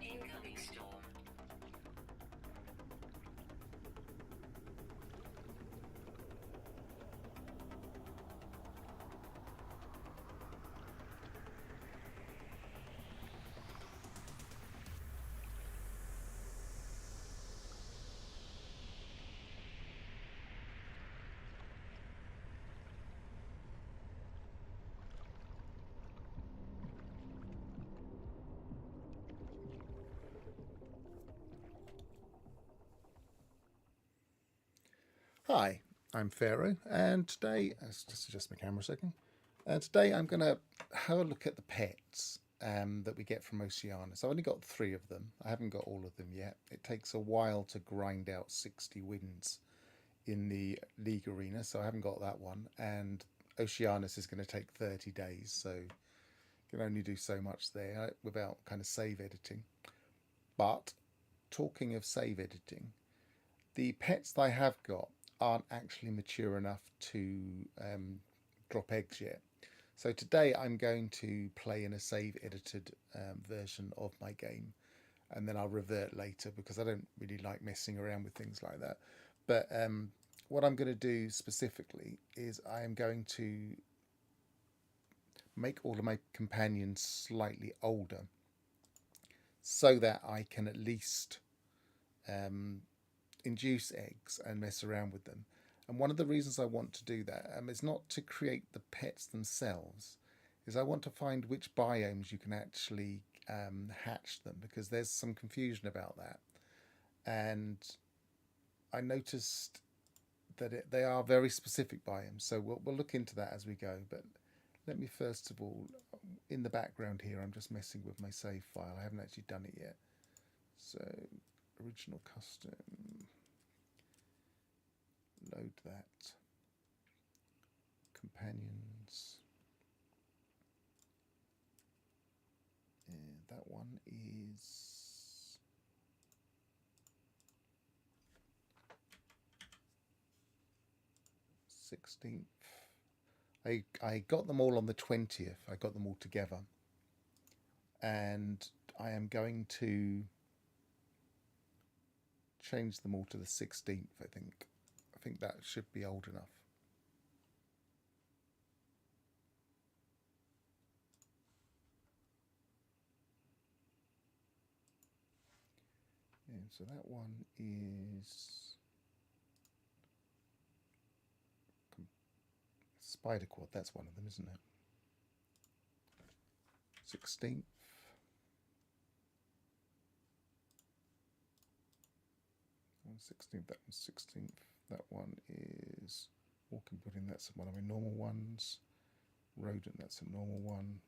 Incoming storm. Hi, I'm Pharaoh, and today, let's just adjust my camera a second. Today I'm going to have a look at the pets that we get from Oceanus. I've only got 3 of them. I haven't got all of them yet. It takes a while to grind out 60 wins in the League Arena, so I haven't got that one. And Oceanus is going to take 30 days, so you can only do so much there without kind of save editing. But talking of save editing, the pets that I have got aren't actually mature enough to drop eggs yet. So today I'm going to play in a save edited version of my game, and then I'll revert later because I don't really like messing around with things like that. But what I'm going to do specifically is I am going to make all of my companions slightly older so that I can at least induce eggs and mess around with them. And one of the reasons I want to do that is not to create the pets themselves, is I want to find which biomes you can actually hatch them, because there's some confusion about that. And I noticed that they are very specific biomes, so we'll look into that as we go. But let me first of all, in the background here, I'm just messing with my save file. I haven't actually done it yet. So original custom, load that, companions, and that one is 16th. I got them all on the 20th. I got them all together, and I am going to change them all to the 16th. I think that should be old enough. And so that one is Spider Quad. That's one of them, isn't it? 16th. 16th. That one's 16th. That one is Walking Pudding. That's one of my normal ones. Rodent. That's a normal one.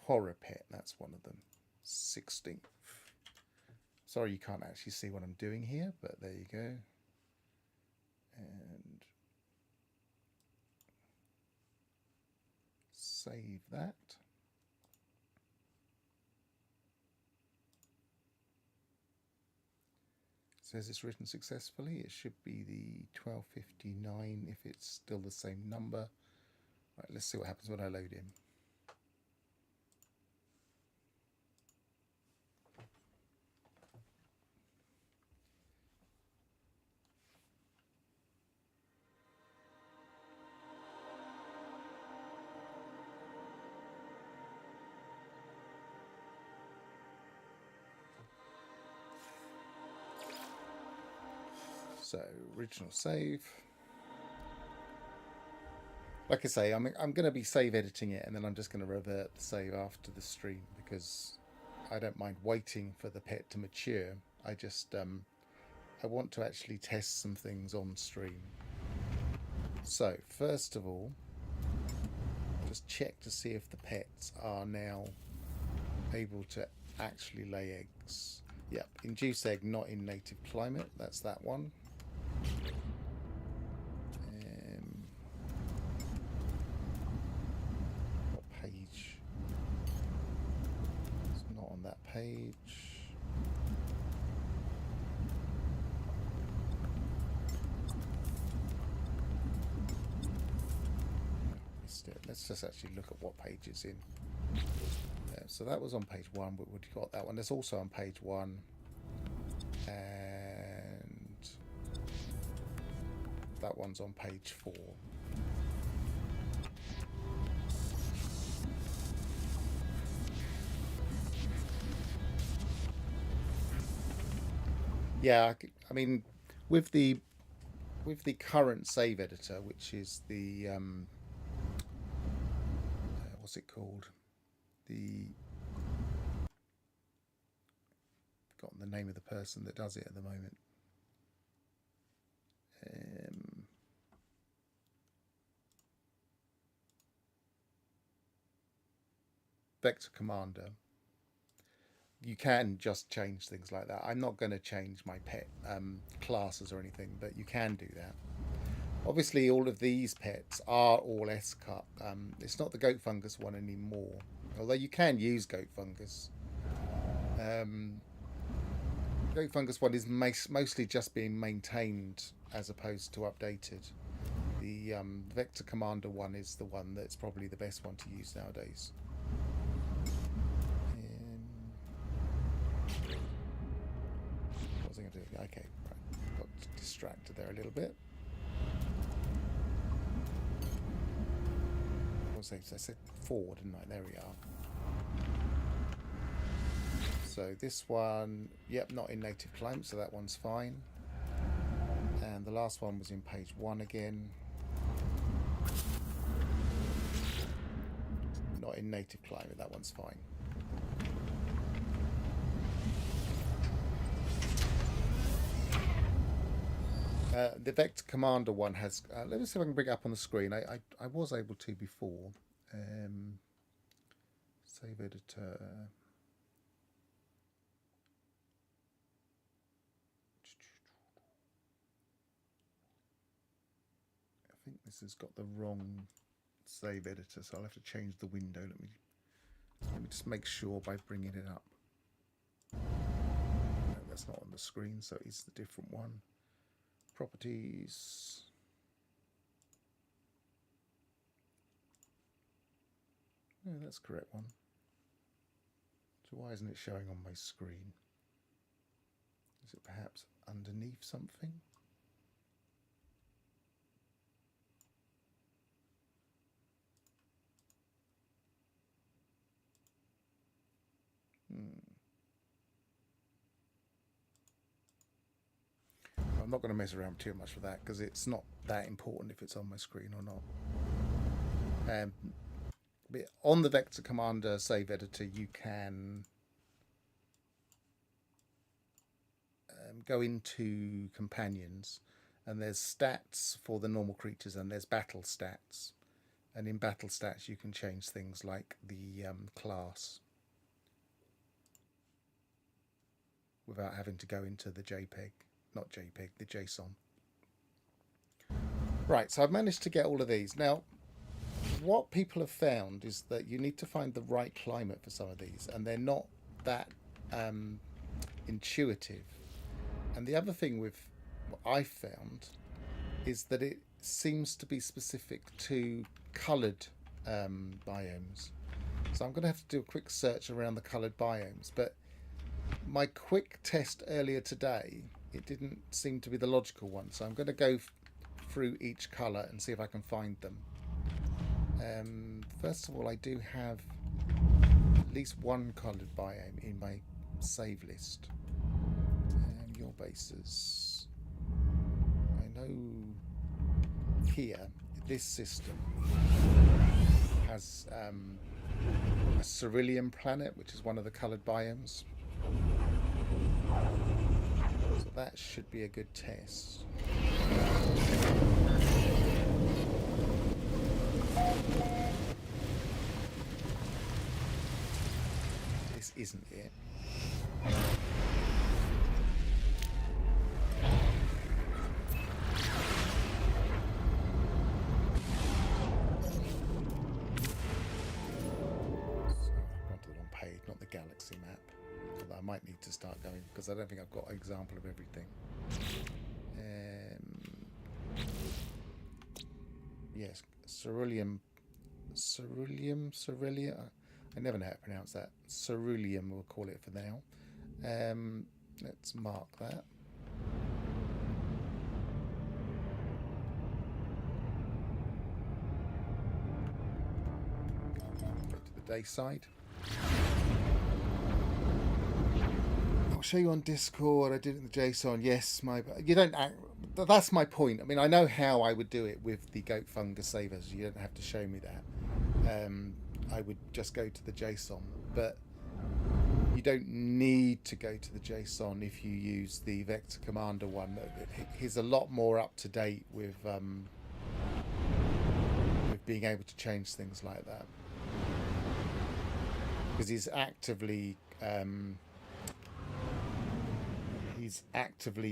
Horror Pet. That's one of them. 16th. Sorry you can't actually see what I'm doing here, but there you go. And save that. It says it's written successfully. It should be the 1259 if it's still the same number. Right, let's see what happens when I load in. So original save. Like I say, I'm going to be save editing it, and then I'm just going to revert the save after the stream, because I don't mind waiting for the pet to mature. I just I want to actually test some things on stream. So first of all, just check to see if the pets are now able to actually lay eggs. Yep, induce egg not in native climate. That's that one. What page? It's not on that page. Let's just actually look at what page it's in. so that was on page 1. But we've got that one. That's also on page 1. And that one's on page 4. Yeah, I mean, with the current save editor, which is the what's it called? The forgotten the name of the person that does it at the moment. Vector Commander. You can just change things like that. I'm not going to change my pet classes or anything, but you can do that. Obviously, all of these pets are all S-cut. It's not the goat fungus one anymore, although you can use goat fungus. Goat fungus one is mostly just being maintained as opposed to updated. The Vector Commander one is the one that's probably the best one to use nowadays. What was I going to do? Okay, right. Got distracted there a little bit. I said 4, didn't I? There we are. So this one, yep, not in native climate, so that one's fine. And the last one was in page 1 again. Not in native climate, that one's fine. The Vector Commander one has... let me see if I can bring it up on the screen. I was able to before. Save editor. I think this has got the wrong save editor, so I'll have to change the window. Let me just make sure by bringing it up. No, that's not on the screen, so it's the different one. Properties. No, that's the correct one. So why isn't it showing on my screen? Is it perhaps underneath something? I'm not going to mess around too much with that because it's not that important if it's on my screen or not. But on the Vector Commander save editor, you can go into companions, and there's stats for the normal creatures, and there's battle stats. And in battle stats, you can change things like the class without having to go into the JPEG. Not JPEG, the JSON. Right, so I've managed to get all of these. Now, what people have found is that you need to find the right climate for some of these, and they're not that intuitive. And the other thing with what I've found is that it seems to be specific to coloured biomes. So I'm going to have to do a quick search around the coloured biomes, but my quick test earlier today, it didn't seem to be the logical one, so I'm going to go through each colour and see if I can find them. First of all, I do have at least one coloured biome in my save list. Your bases. I know here, this system has a cerulean planet, which is one of the coloured biomes. So that should be a good test. This isn't it. Not the galaxy map. Although I might need to start going because I don't think I've got an example of everything. Yes, cerulean. I never know how to pronounce that. Ceruleum, we'll call it for now. Let's mark that. Go to the day side. I'll show you on Discord. I did it in the JSON. Yes, you don't. That's my point. I mean, I know how I would do it with the goat fungus savers. You don't have to show me that. I would just go to the JSON, but you don't need to go to the JSON if you use the Vector Commander one. He's a lot more up to date with being able to change things like that, because he's actively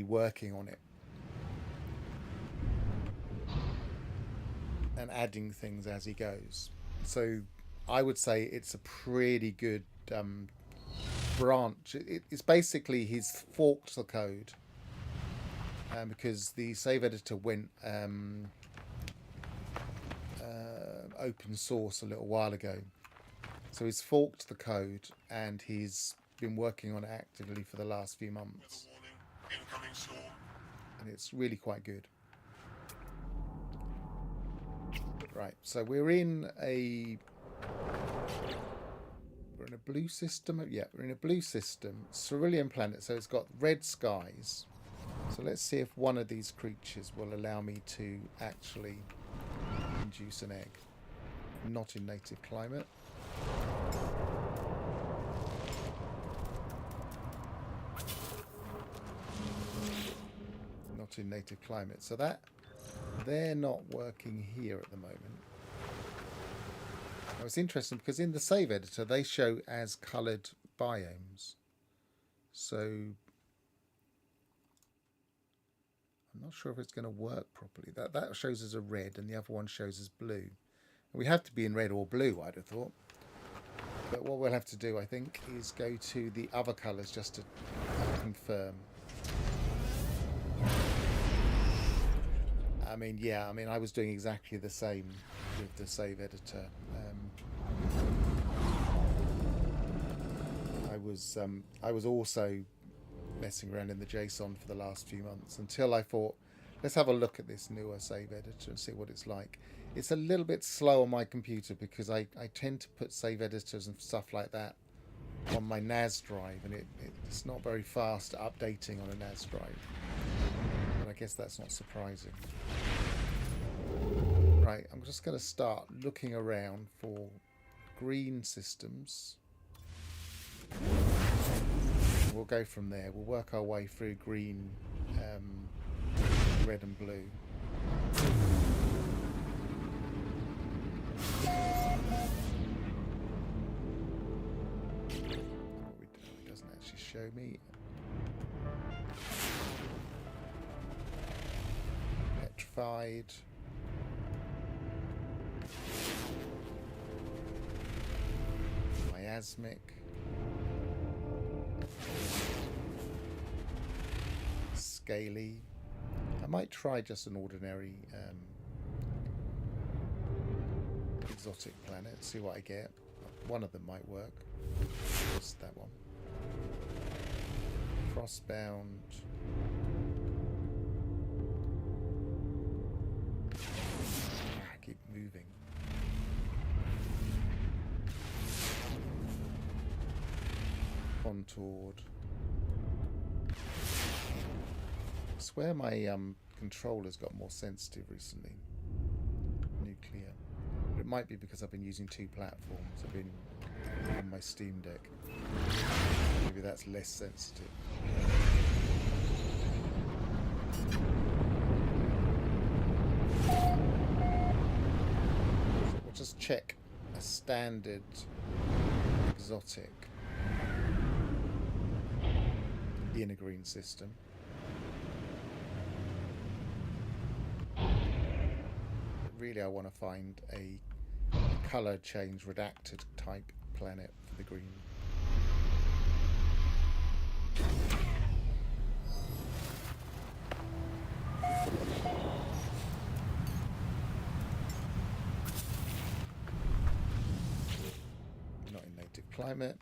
working on it and adding things as he goes. So I would say it's a pretty good branch. It's basically he's forked the code because the save editor went open source a little while ago. So he's forked the code and he's been working on it actively for the last few months. And it's really quite good. Right, so we're in a blue system. Yeah, we're in a blue system. Cerulean planet, so it's got red skies. So let's see if one of these creatures will allow me to actually induce an egg. Not in native climate. Not in native climate. So that they're not working here at the moment. Now it's interesting because in the save editor they show as coloured biomes. So I'm not sure if it's going to work properly. That shows as a red and the other one shows as blue. And we have to be in red or blue, I'd have thought. But what we'll have to do, I think, is go to the other colours just to confirm. I mean, yeah, I mean, I was doing exactly the same with the save editor. I was also messing around in the JSON for the last few months until I thought, let's have a look at this newer save editor and see what it's like. It's a little bit slow on my computer because I tend to put save editors and stuff like that on my NAS drive, and it's not very fast updating on a NAS drive. But I guess that's not surprising. Right, I'm just going to start looking around for green systems. We'll go from there. We'll work our way through green, red and blue. It doesn't actually show me. Petrified. Miasmic. Scaly. I might try just an ordinary exotic planet, see what I get. One of them might work. What's that one? Frostbound. I keep moving. Contoured. I swear my controller's got more sensitive recently. Nuclear. But it might be because I've been using two platforms. I've been on my Steam Deck. Maybe that's less sensitive. So we'll just check a standard exotic in a green system. Really, I want to find a color change redacted type planet for the green. Not in climate.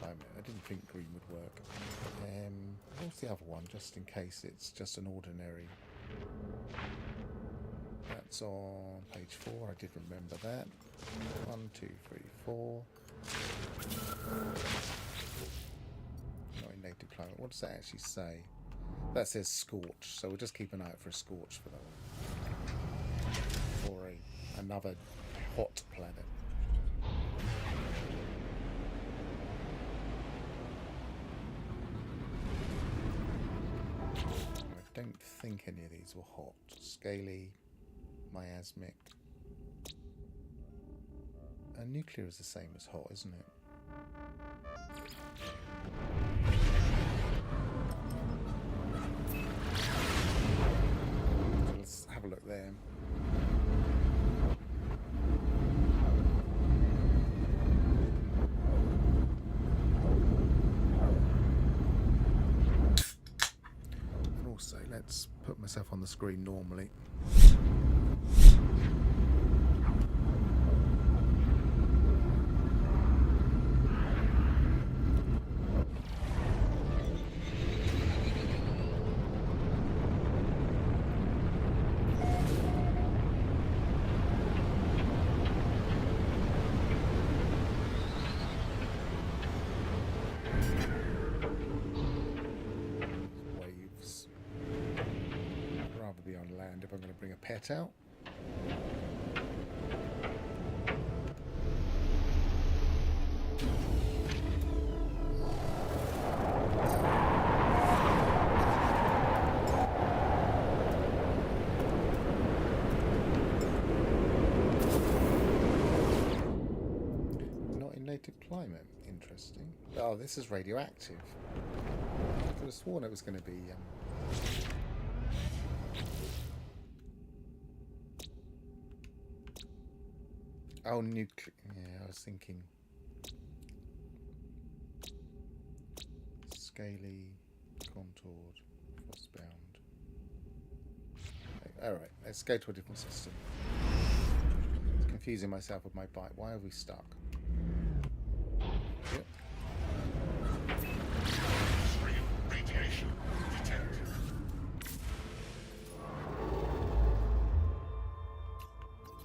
I didn't think green would work. What's the other one, just in case it's just an ordinary? That's on page 4. I did remember that. 1, 2, 3, 4. Not in native climate. What does that actually say? That says scorch, so we'll just keep an eye out for a scorch for that one. Or another hot planet. I don't think any of these were hot. Scaly, miasmic. And nuclear is the same as hot, isn't it? So let's have a look there. And also, let's put myself on the screen normally. If I'm going to bring a pet out. Not in native climate. Interesting. Oh, this is radioactive. I could have sworn it was going to be... Oh, nuclear. Yeah, I was thinking. Scaly, contoured, frostbound. Okay, alright, let's go to a different system. Confusing myself with my bike. Why are we stuck? Yep. Radiation detected.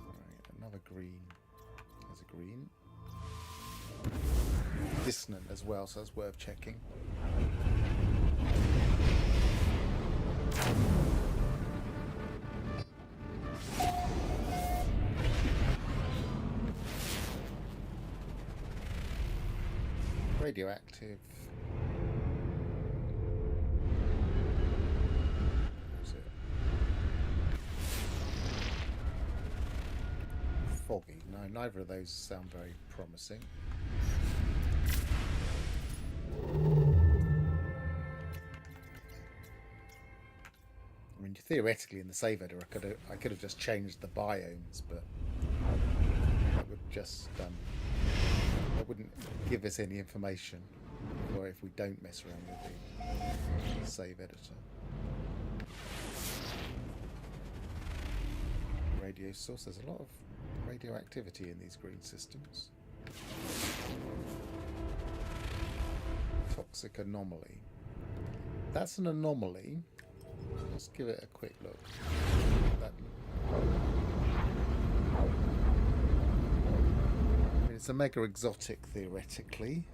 Alright, another green. There's a green. Dissonant as well, so that's worth checking. Radioactive. What's it? Foggy. No, neither of those sound very promising. I mean, theoretically, in the save editor, I could have just changed the biomes, but that would just that wouldn't give us any information, or if we don't mess around with the save editor. Radio source. There's a lot of radioactivity in these green systems. Toxic anomaly. That's an anomaly. Let's give it a quick look. I mean, it's a mega exotic theoretically.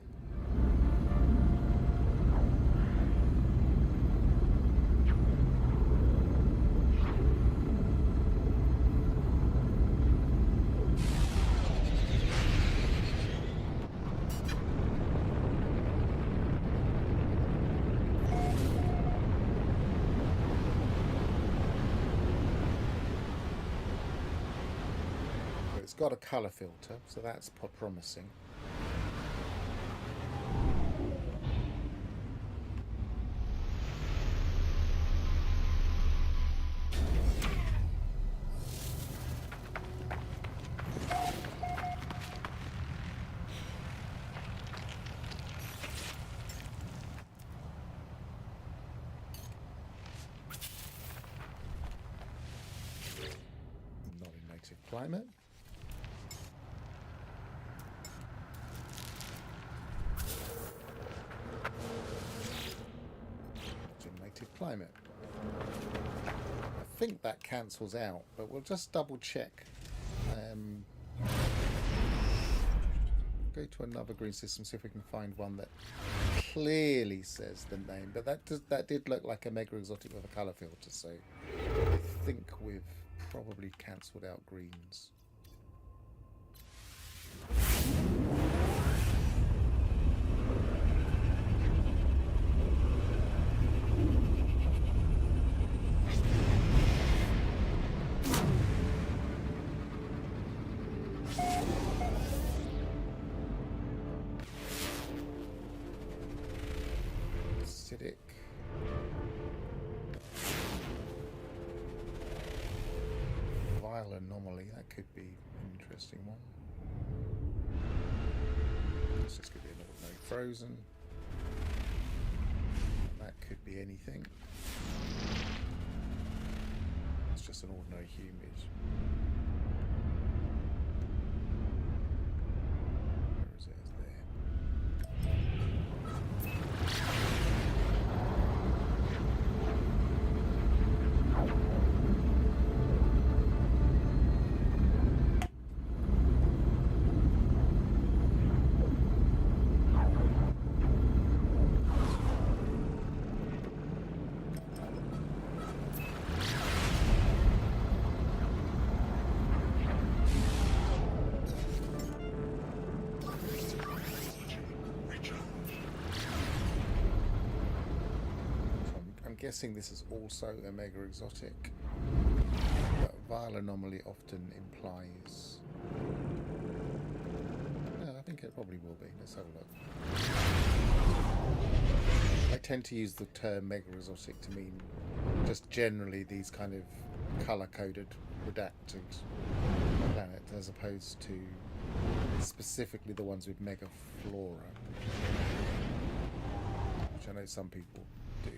It's got a colour filter, so that's promising. climate. Native climate. I think that cancels out, but we'll just double check. Go to another green system, see if we can find one that clearly says the name. But that did look like a mega exotic with a colour filter, so I think we've probably cancelled out greens. Acidic. Vile anomaly, that could be an interesting one. This could be an ordinary frozen. That could be anything. It's just an ordinary humid. Where is it? It's there. Guessing this is also a mega exotic, but vile anomaly often implies. No, I think it probably will be. Let's have a look. I tend to use the term mega exotic to mean just generally these kind of color coded redacted planets, as opposed to specifically the ones with mega flora, which I know some people do.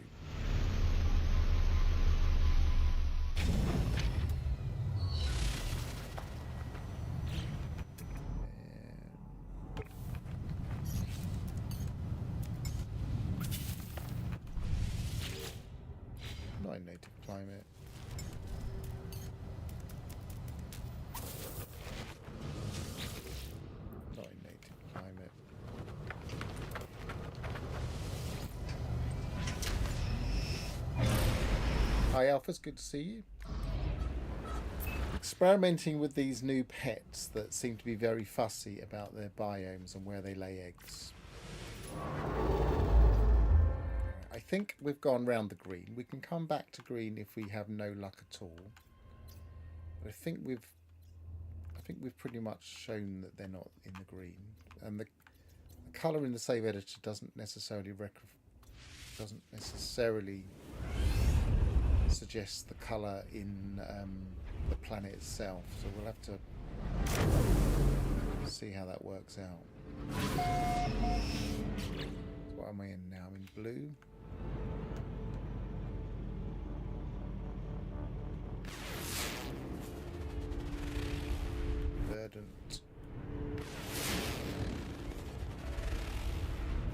Not in native climate. Not in native climate. Hi Alphas, good to see you. Experimenting with these new pets that seem to be very fussy about their biomes and where they lay eggs. I think we've gone round the green. We can come back to green if we have no luck at all. But I think we've pretty much shown that they're not in the green. And the colour in the save editor doesn't necessarily suggest the colour in the planet itself. So we'll have to see how that works out. So what am I in now? I'm in blue. Verdant.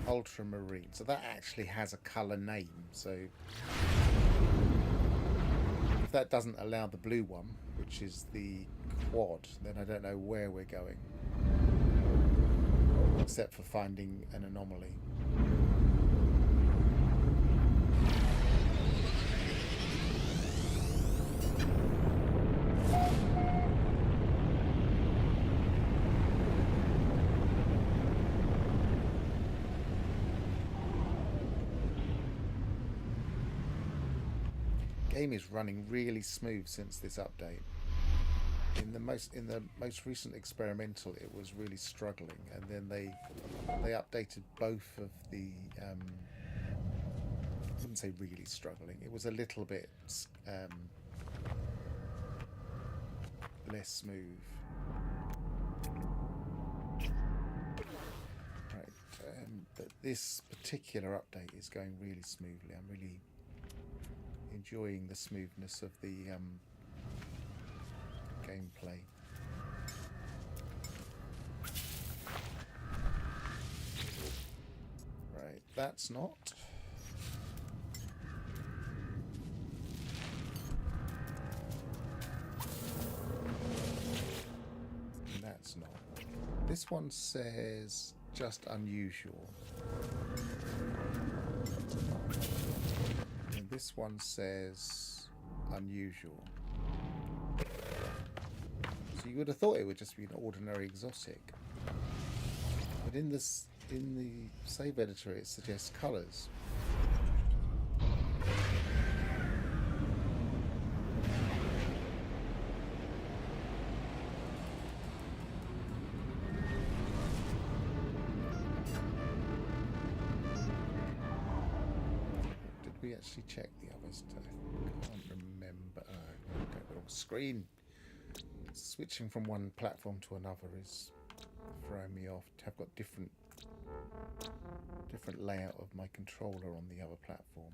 Ultramarine. So that actually has a colour name. So if that doesn't allow the blue one, which is the quad, then I don't know where we're going. Except for finding an anomaly. Game is running really smooth since this update. In the most recent experimental, it was really struggling, and then they updated both of the. I wouldn't say really struggling. It was a little bit less smooth. Right, but this particular update is going really smoothly. I'm really enjoying the smoothness of the gameplay. that's not. And that's not. This one says just unusual. And this one says unusual. So you would have thought it would just be an ordinary exotic. But in the save editor it suggests colours. Did we actually check the other stuff? I can't remember. Okay, wrong screen. Switching from one platform to another is throwing me off. I've got different layout of my controller on the other platform.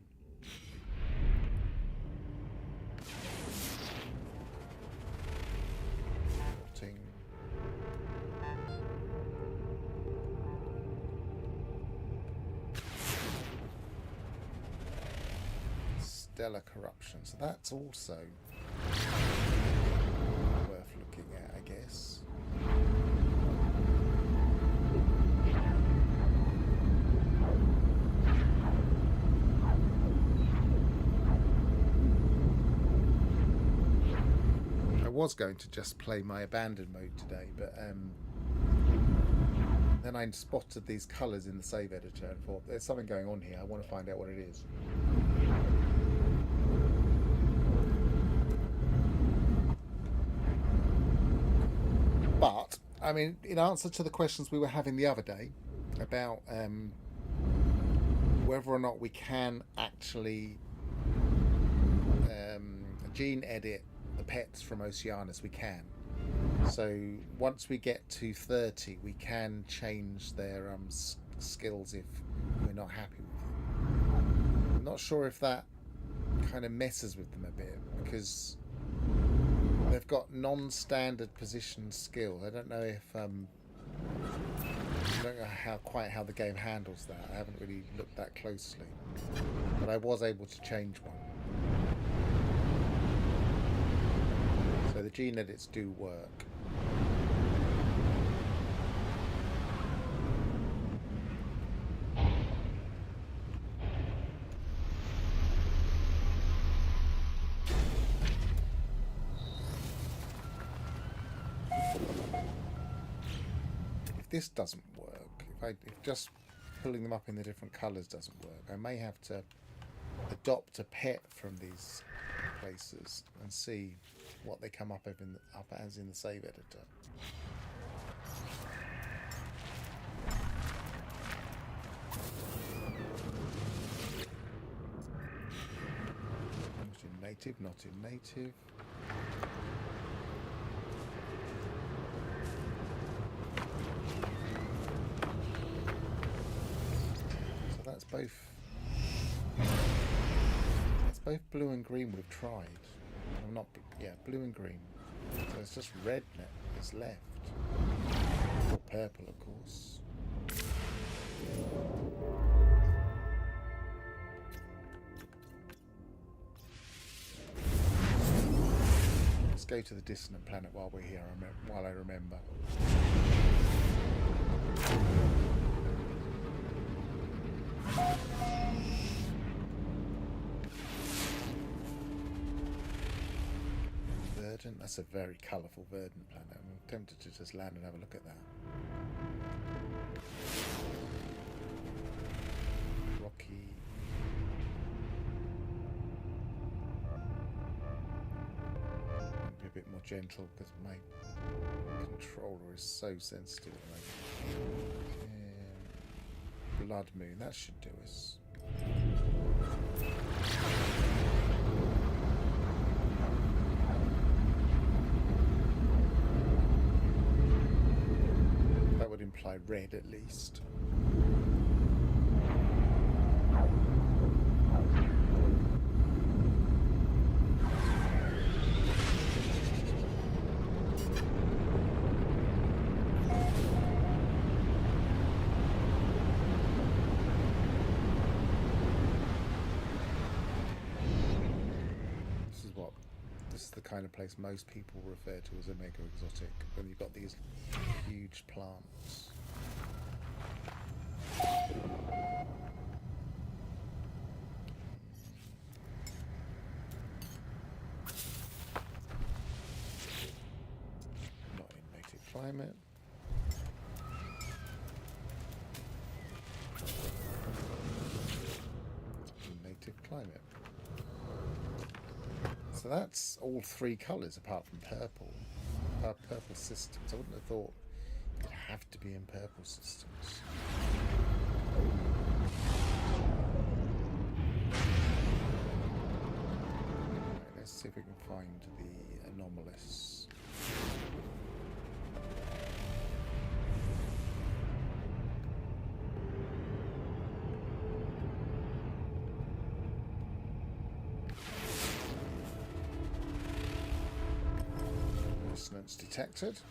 Stellar corruption. So that's also worth looking at, I guess. I was going to just play my abandoned mode today, but then I spotted these colours in the save editor and thought, there's something going on here. I want to find out what it is. But, I mean, in answer to the questions we were having the other day about whether or not we can actually gene edit the pets from Oceanus, we can. So once we get to 30, we can change their skills if we're not happy with them. I'm not sure if that kind of messes with them a bit, because they've got non-standard position skills. I don't know if I don't know quite how the game handles that. I haven't really looked that closely, but I was able to change one. So the gene edits do work. If this doesn't work, if just pulling them up in the different colours doesn't work, I may have to adopt a pet from these places and see what they come up as in the save editor. Not in native, not in native. So that's both blue and green would have tried. I'm not, yeah, blue and green. So it's just red that's left. Or purple, of course. Let's go to the dissonant planet while we're here, while I remember. Verdant, that's a very colourful verdant planet. I'm tempted to just land and have a look at that. Rocky. Be a bit more gentle because my controller is so sensitive at the moment. Blood Moon, that should do us. That would imply red at least. is the kind of place most people refer to as a mega exotic, when you've got these huge plants. Not in native climate. Native climate. So that's all three colours apart from purple. Purple systems. I wouldn't have thought it'd have to be in purple systems. Right, let's see if we can find the anomalous. Dissonance detected.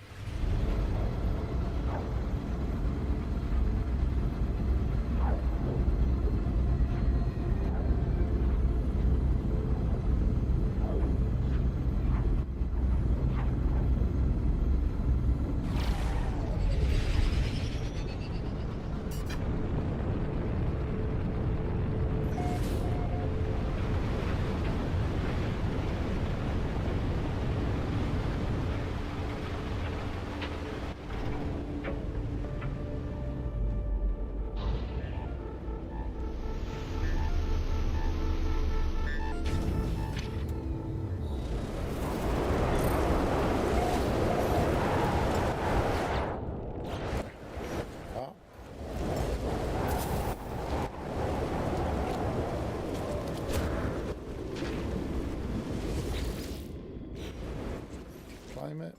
Climate.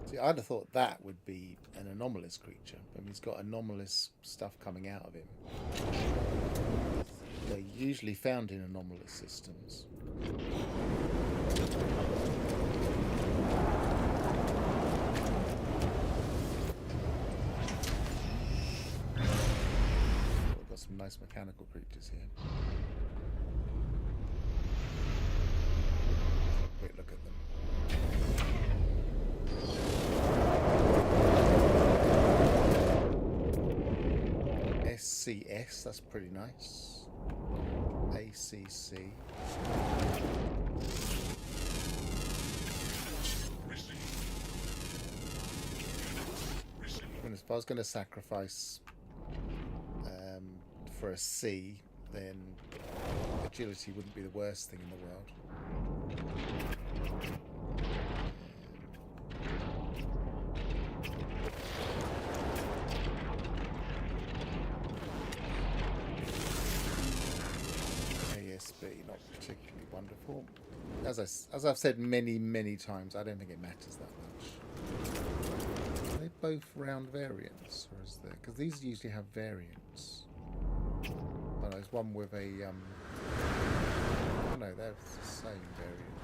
See, I'd have thought that would be an anomalous creature. I mean, he's got anomalous stuff coming out of him. They're usually found in anomalous systems. Some nice mechanical creatures here. Quick look at them. SCS, that's pretty nice. ACC. If I was going to sacrifice for a C, then agility wouldn't be the worst thing in the world. ASB, not particularly wonderful. As I've said many times, I don't think it matters that much. Are they both round variants, or is there? Because these usually have variants. Oh, there's one with a oh no, they're the same variant.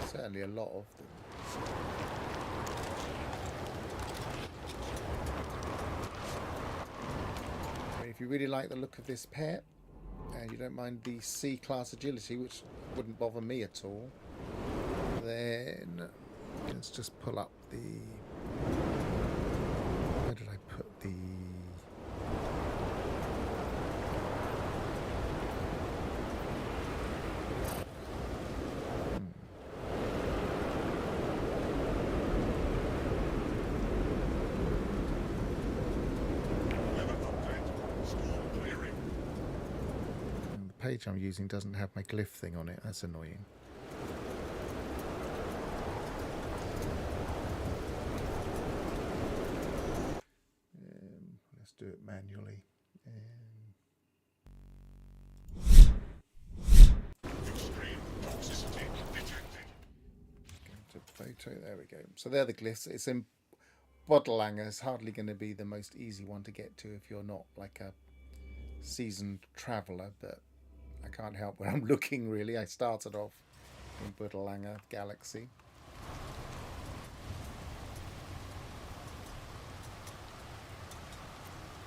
Certainly a lot of them. I mean, if you really like the look of this pet and you don't mind the C-class agility, which wouldn't bother me at all, then let's just pull up the... Where did I put the... The page I'm using doesn't have my glyph thing on it. That's annoying. Let's do it manually. Go to photo. There we go. So they're the glyphs. It's in Bottlanger. It's hardly going to be the most easy one to get to if you're not like a seasoned traveller, but I can't help where I'm looking really. I started off in Budalanga Galaxy.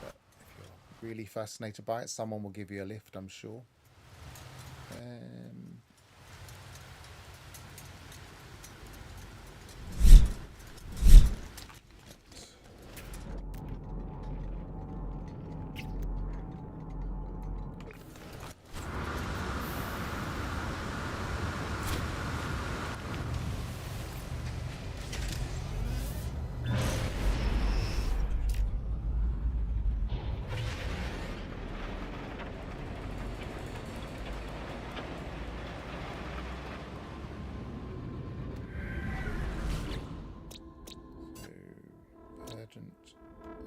But if you're really fascinated by it, someone will give you a lift, I'm sure.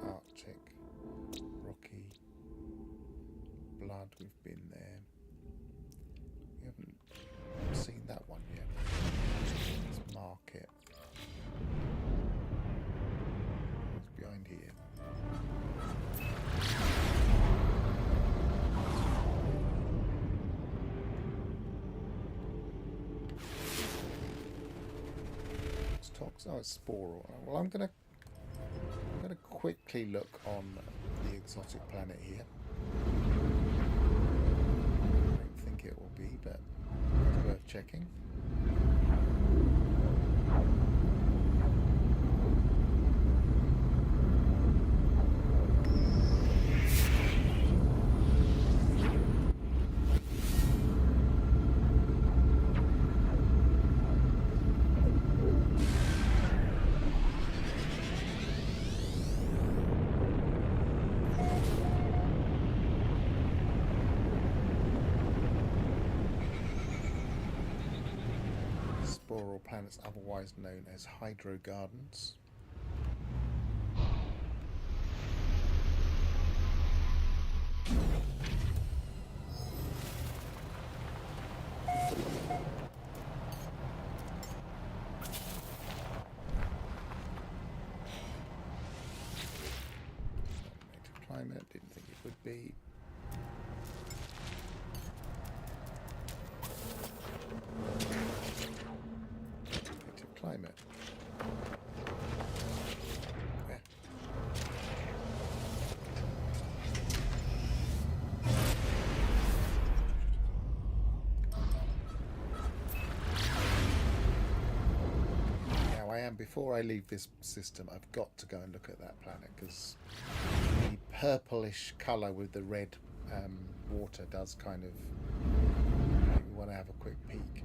Arctic, rocky, blood, we've been there. We haven't seen that one yet. Let's mark it. It's behind here. It's toxic. Oh, it's spore. Well, I'm going to quickly look on the exotic planet here. I don't think it will be, but it's worth checking. Planets otherwise known as hydro gardens. Native climate, didn't think it would be. Climate. Yeah. Now I am, before I leave this system, I've got to go and look at that planet, because the purplish colour with the red water does kind of make me want to have a quick peek.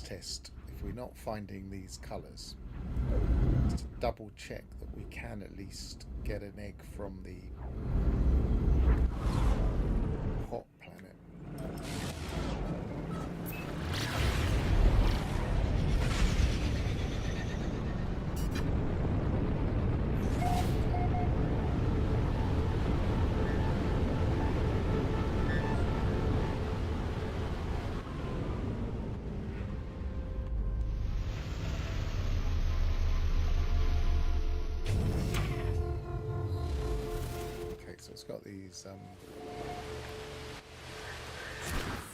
Test, if we're not finding these colours, to double check that we can at least get an egg from the hot planet. It's got these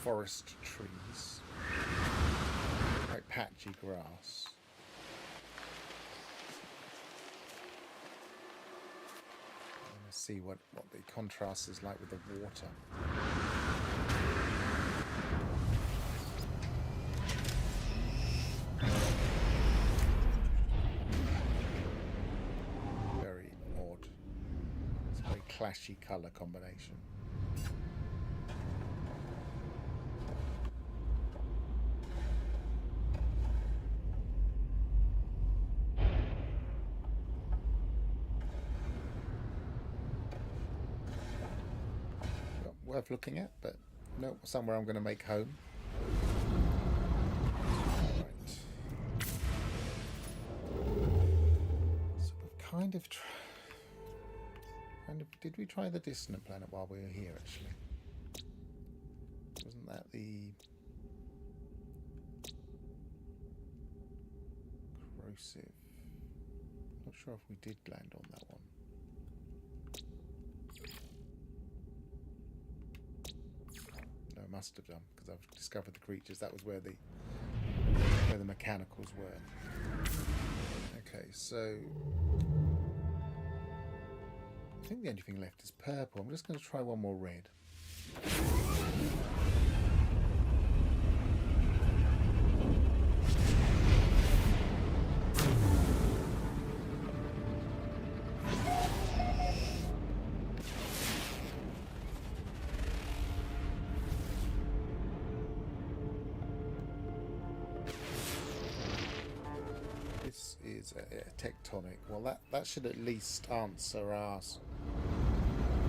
forest trees, quite patchy grass. Let's see what the contrast is like with the water. Clashy colour combination. Well, worth looking at, but no, somewhere I'm going to make home. Right. So we've kind of did we try the distant planet while we were here, actually? Isn't that the corrosive? Not sure if we did land on that one. No, I must have done, because I've discovered the creatures. That was where the mechanicals were. Okay, so I think the only thing left is purple. I'm just going to try one more red. This is a tectonic. Well, that should at least answer ours.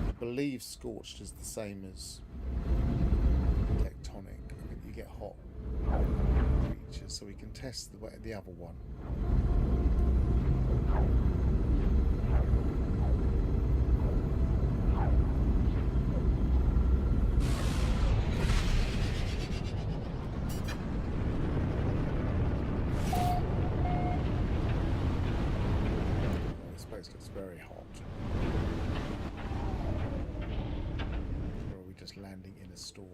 I believe scorched is the same as tectonic. I think you get hot creatures, so we can test the other one. This place looks very hot. Or are we just landing in a storm?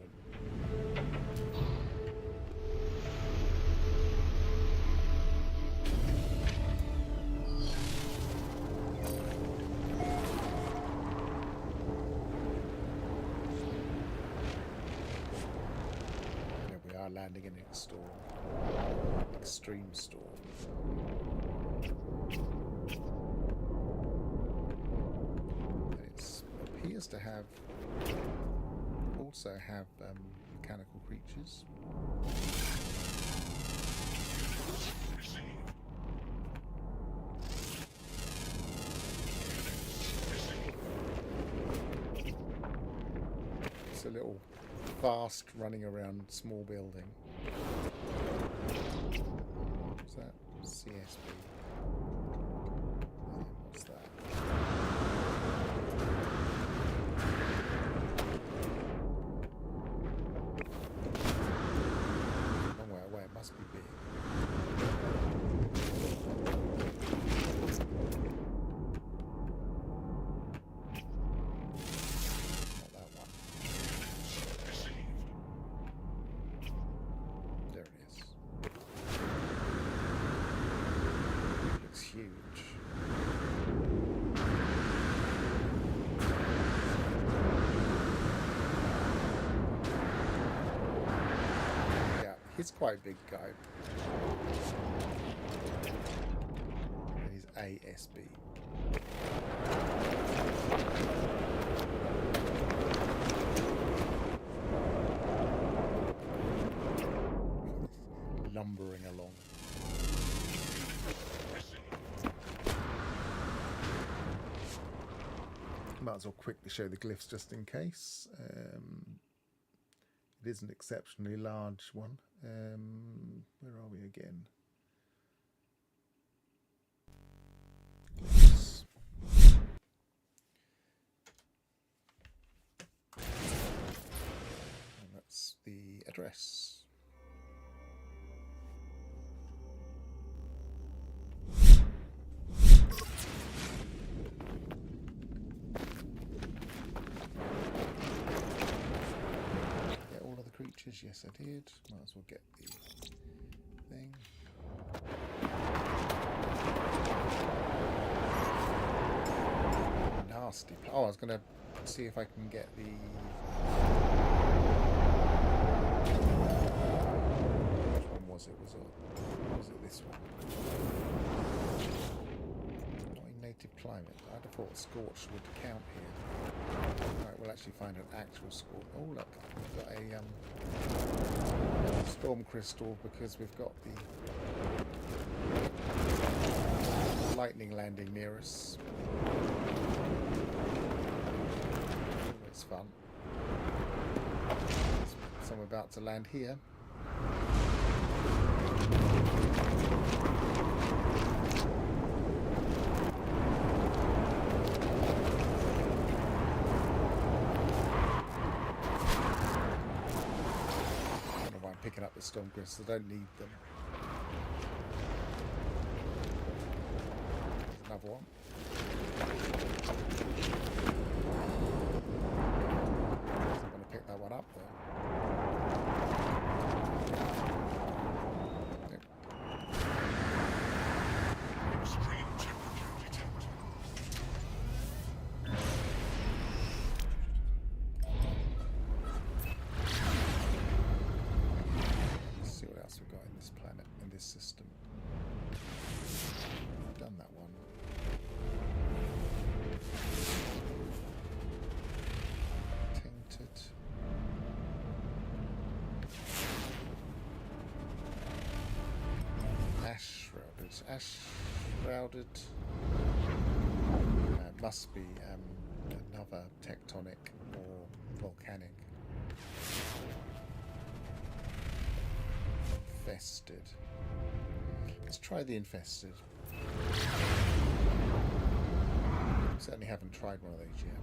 Landing in a storm, extreme storm. And it appears to have also have mechanical creatures. It's a little fast running around small building. What's that? CSB. What's that? Long way away, it must be big. He's quite a big guy. And he's ASB. Lumbering along. Might as well quickly show the glyphs just in case. It is an exceptionally large one. Where are we again? Glyphs. And that's the address. Creatures, yes I did. Might as well get the thing. Nasty. Oh, I was going to see if I can get the... Which one was it? Was it this one? Not in native climate. I'd have thought scorched would count here. Right, we'll actually find an actual scorch. Oh look, we've got a storm crystal because we've got the lightning landing near us. It's fun. So I'm about to land here. the storm crystals. I don't need them. There's another one. I'm going to pick that one up though. System. I've done that one. Tainted. Ash shrouded. Ash shrouded. Must be another tectonic or volcanic. Infested. Let's try the infested. Certainly haven't tried one of those yet.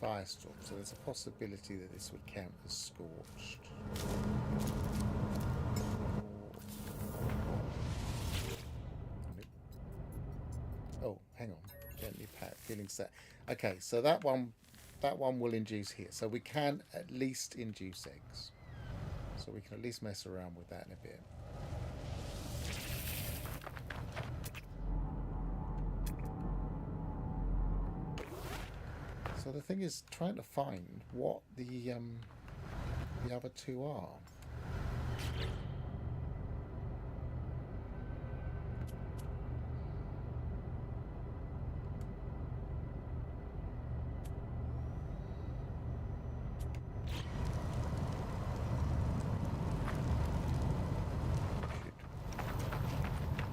Firestorm, so there's a possibility that this would count as scorched. Oh, hang on. Gently pat, feeling set. Okay, so that one will induce here. So we can at least induce eggs. So we can at least mess around with that in a bit. So the thing is trying to find what the other two are.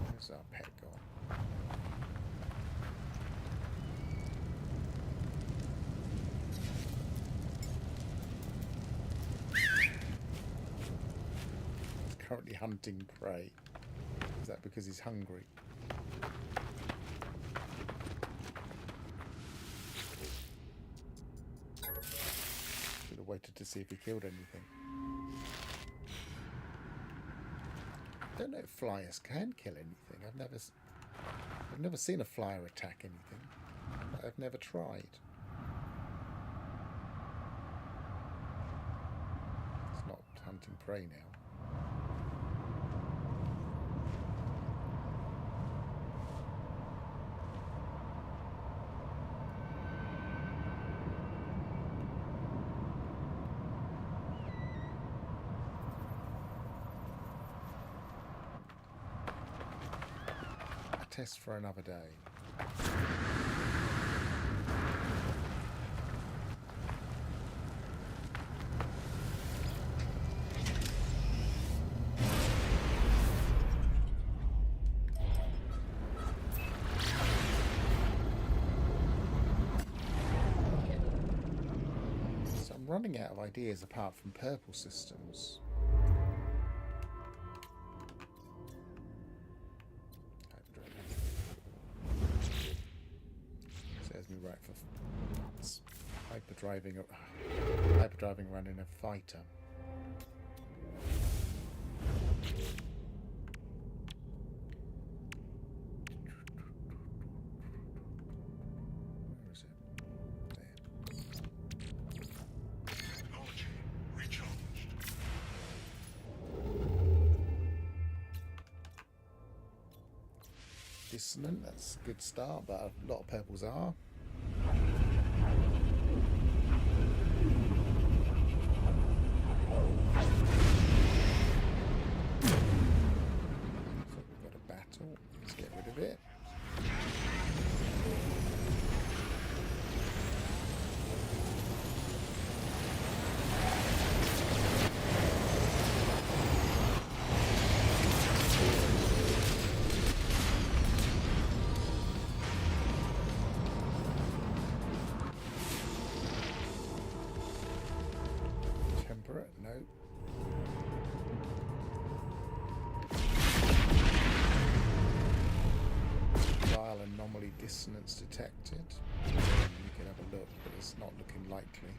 Where's our pet gone? Currently hunting prey. Is that because he's hungry? Should have waited to see if he killed anything. I don't know if flyers can kill anything. I've never seen a flyer attack anything. I've never tried. It's not hunting prey now. Test for another day. So I'm running out of ideas apart from purple systems. Me right for hyperdriving around in a fighter. dissonant. That's a good start, but a lot of purples are. So we've got a battle. Let's get rid of it. No. Dial anomaly dissonance detected. You can have a look, but it's not looking likely.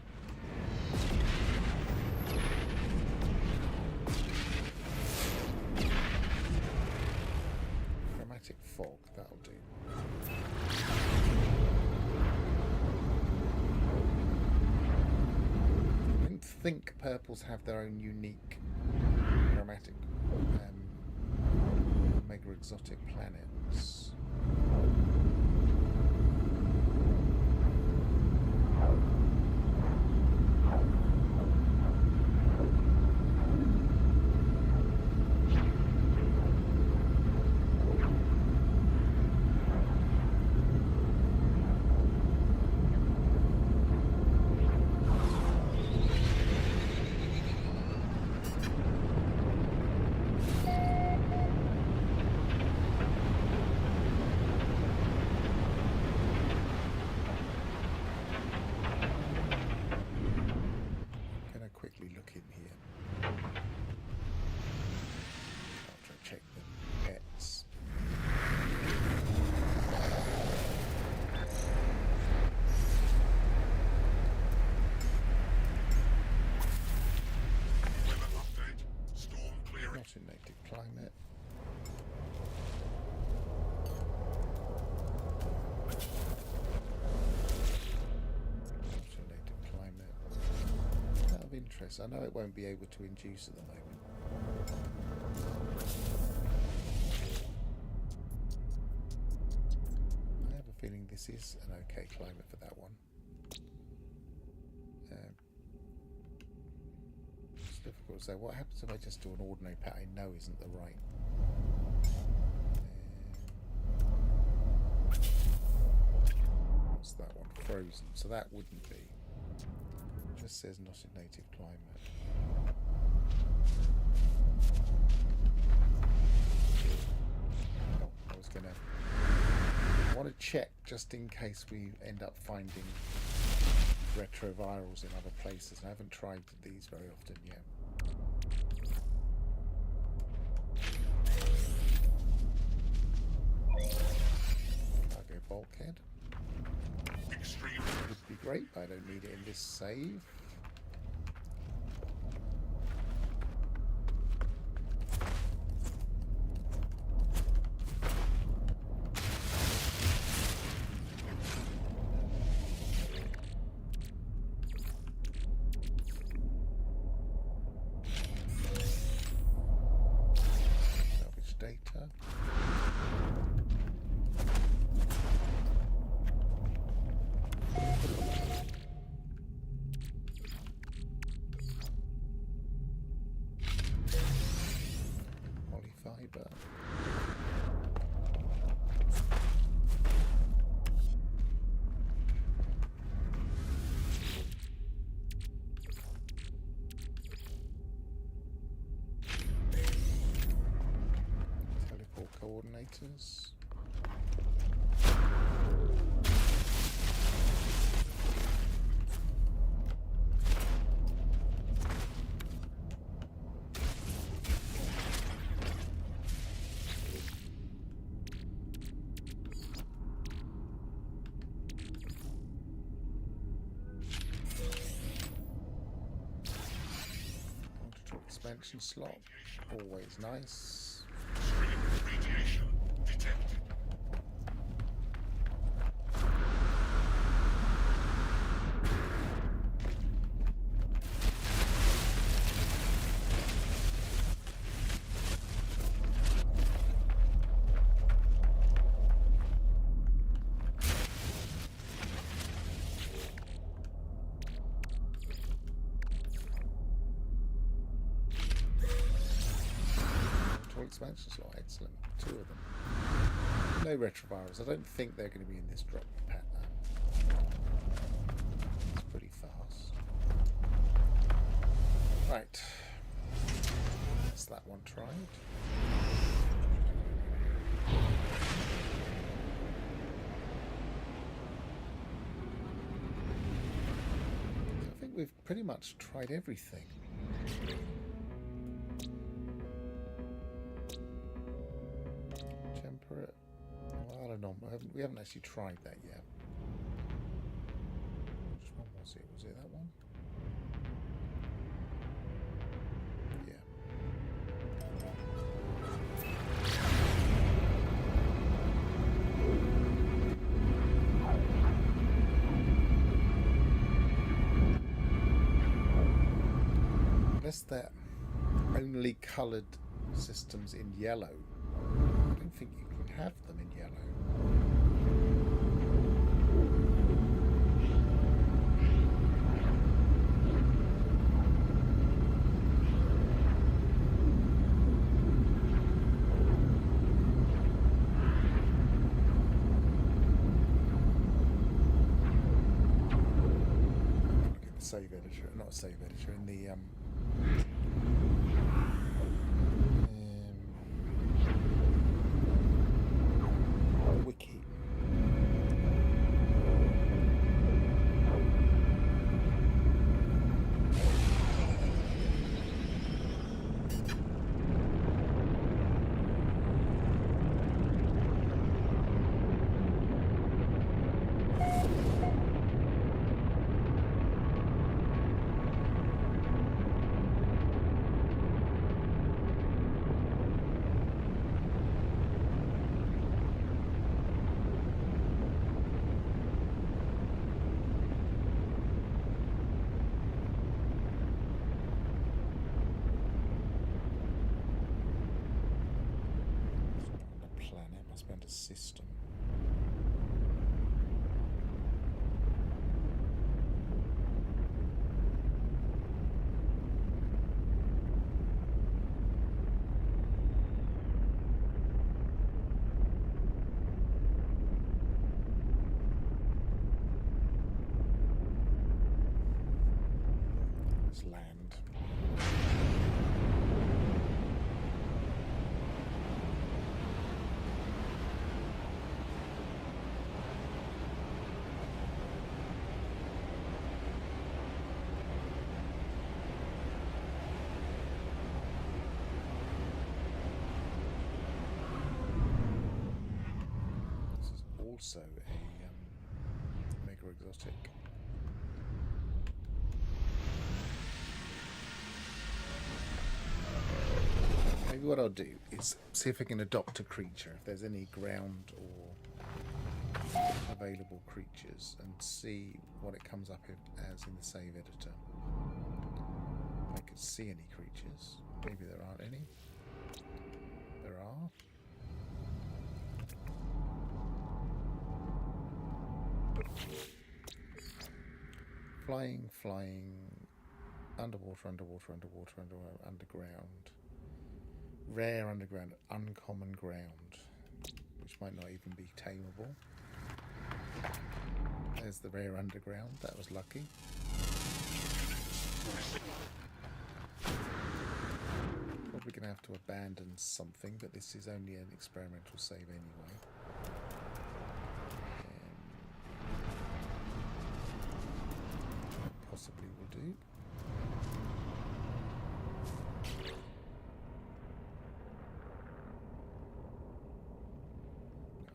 Chromatic fog, that'll do. I think purples have their own unique chromatic mega exotic planets. Climate. Native climate. Out of interest, I know it won't be able to induce at the moment. I have a feeling this is an okay climate for that one. Difficult. So what happens if I just do an ordinary pat I know isn't the right? What's that one? Frozen. So that wouldn't be. It just says not in native climate. Oh, I was gonna want to check just in case we end up finding retrovirals in other places. I haven't tried these very often yet. Cargo bulkhead. Would be great, but I don't need it in this save. Coordinators. Orbital expansion slot, always nice. Radiation detected. expansion slot. Excellent. 2 of them. No retrovirus. I don't think they're going to be in this drop pack though. It's pretty fast. Right. That's that one tried. I think we've pretty much tried everything. Temperate. Well, I don't know. We haven't actually tried that yet. Which one was it? Was it that one? Yeah. Unless they're only coloured systems in yellow, I don't think you can have them in yellow. Look at the save editor, not save editor, in the wiki. Spend a system. Let's land. Also a mega exotic. Maybe what I'll do is see if I can adopt a creature, if there's any ground or available creatures, and see what it comes up as in the save editor. If I could see any creatures. Maybe there aren't any. There are. Flying, underwater, underground. Rare underground, uncommon ground, which might not even be tameable. There's the rare underground, that was lucky. Probably going to have to abandon something, but this is only an experimental save anyway. Possibly will do.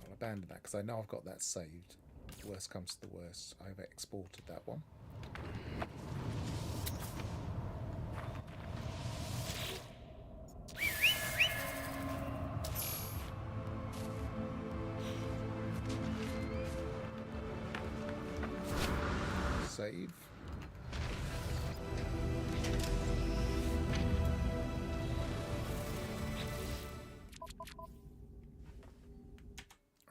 I'll abandon that because I know I've got that saved. Worst comes to the worst, I've exported that one. Save.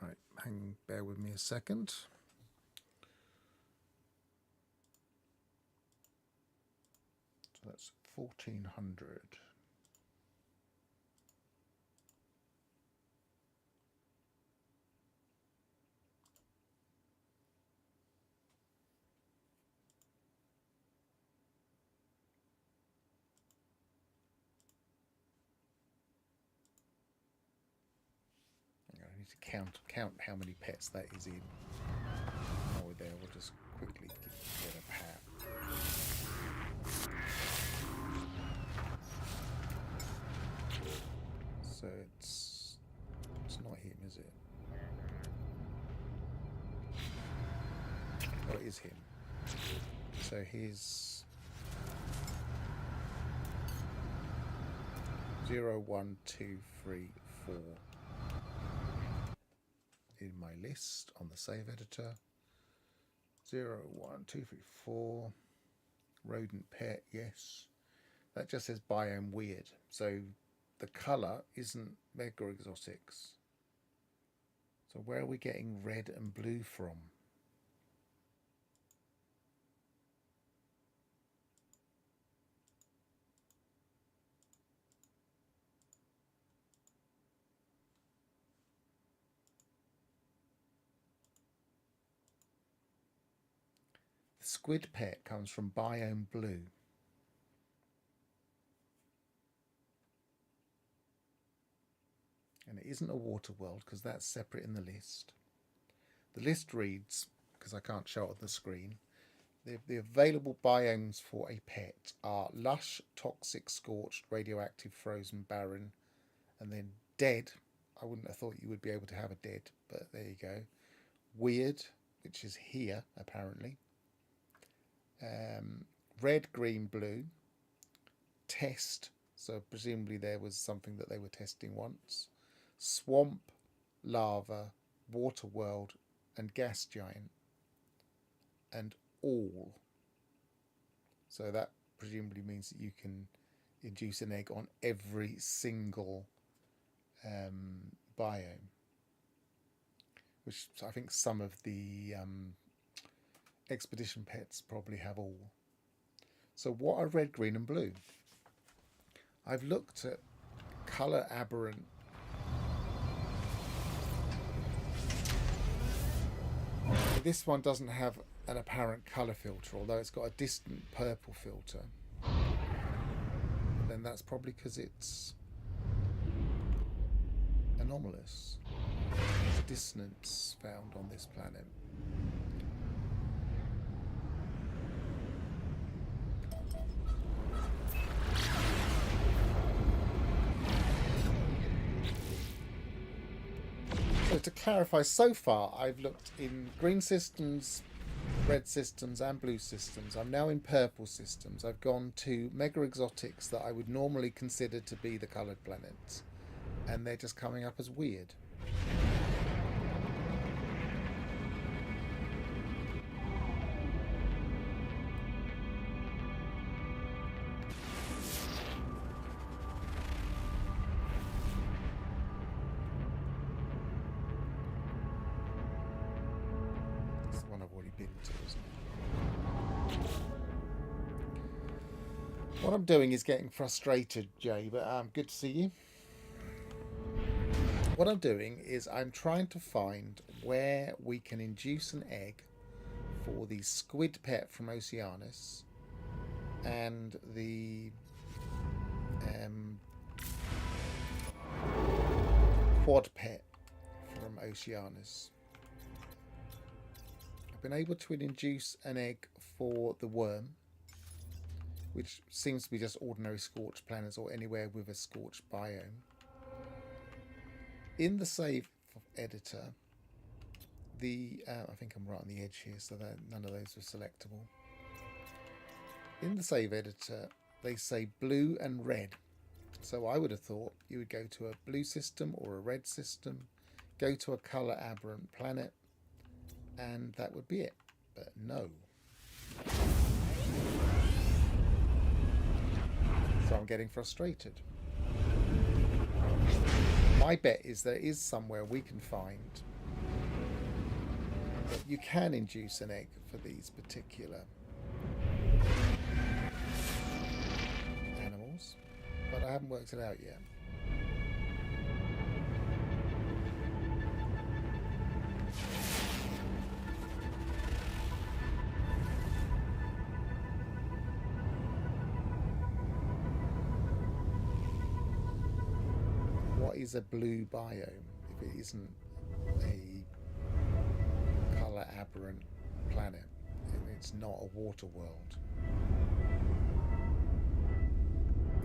Right, bear with me a second. So that's 1400. need to count how many pets that is in. While we're there, we'll just quickly get a pat. So it's not him, is it? Oh, it is him. So he's 0, 1, 2, 3, 4 in my list on the save editor. 0, 1, 2, 3, 4. Rodent pet, yes. That just says biome weird. So the colour isn't mega exotics. So where are we getting red and blue from? The squid pet comes from biome blue. And it isn't a water world because that's separate in the list. The list reads, because I can't show it on the screen, the available biomes for a pet are lush, toxic, scorched, radioactive, frozen, barren, and then dead. I wouldn't have thought you would be able to have a dead, but there you go. Weird, which is here apparently. Red, green, blue. Test, so presumably there was something that they were testing once. Swamp, lava, water world, and gas giant, and all. So that presumably means that you can induce an egg on every single biome, which I think some of the expedition pets probably have all. So what are red, green, and blue? I've looked at colour aberrant this one doesn't have an apparent colour filter, although it's got a distant purple filter. But then that's probably because it's anomalous. There's dissonance found on this planet. So to clarify, so far I've looked in green systems, red systems and blue systems. I'm now in purple systems. I've gone to mega exotics that I would normally consider to be the coloured planets, and they're just coming up as weird. What I'm doing is getting frustrated, Jay, but good to see you. What I'm doing is I'm trying to find where we can induce an egg for the squid pet from Oceanus and the quad pet from Oceanus. I've been able to induce an egg for the worm, which seems to be just ordinary scorched planets or anywhere with a scorched biome. In the save editor, I think I'm right on the edge here, so that none of those are selectable. In the save editor, they say blue and red. So I would have thought you would go to a blue system or a red system, go to a colour aberrant planet, and that would be it. But no. So I'm getting frustrated. My bet is there is somewhere we can find that you can induce an egg for these particular animals, but I haven't worked it out yet. What is a blue biome if it isn't aberrant planet. It's not a water world.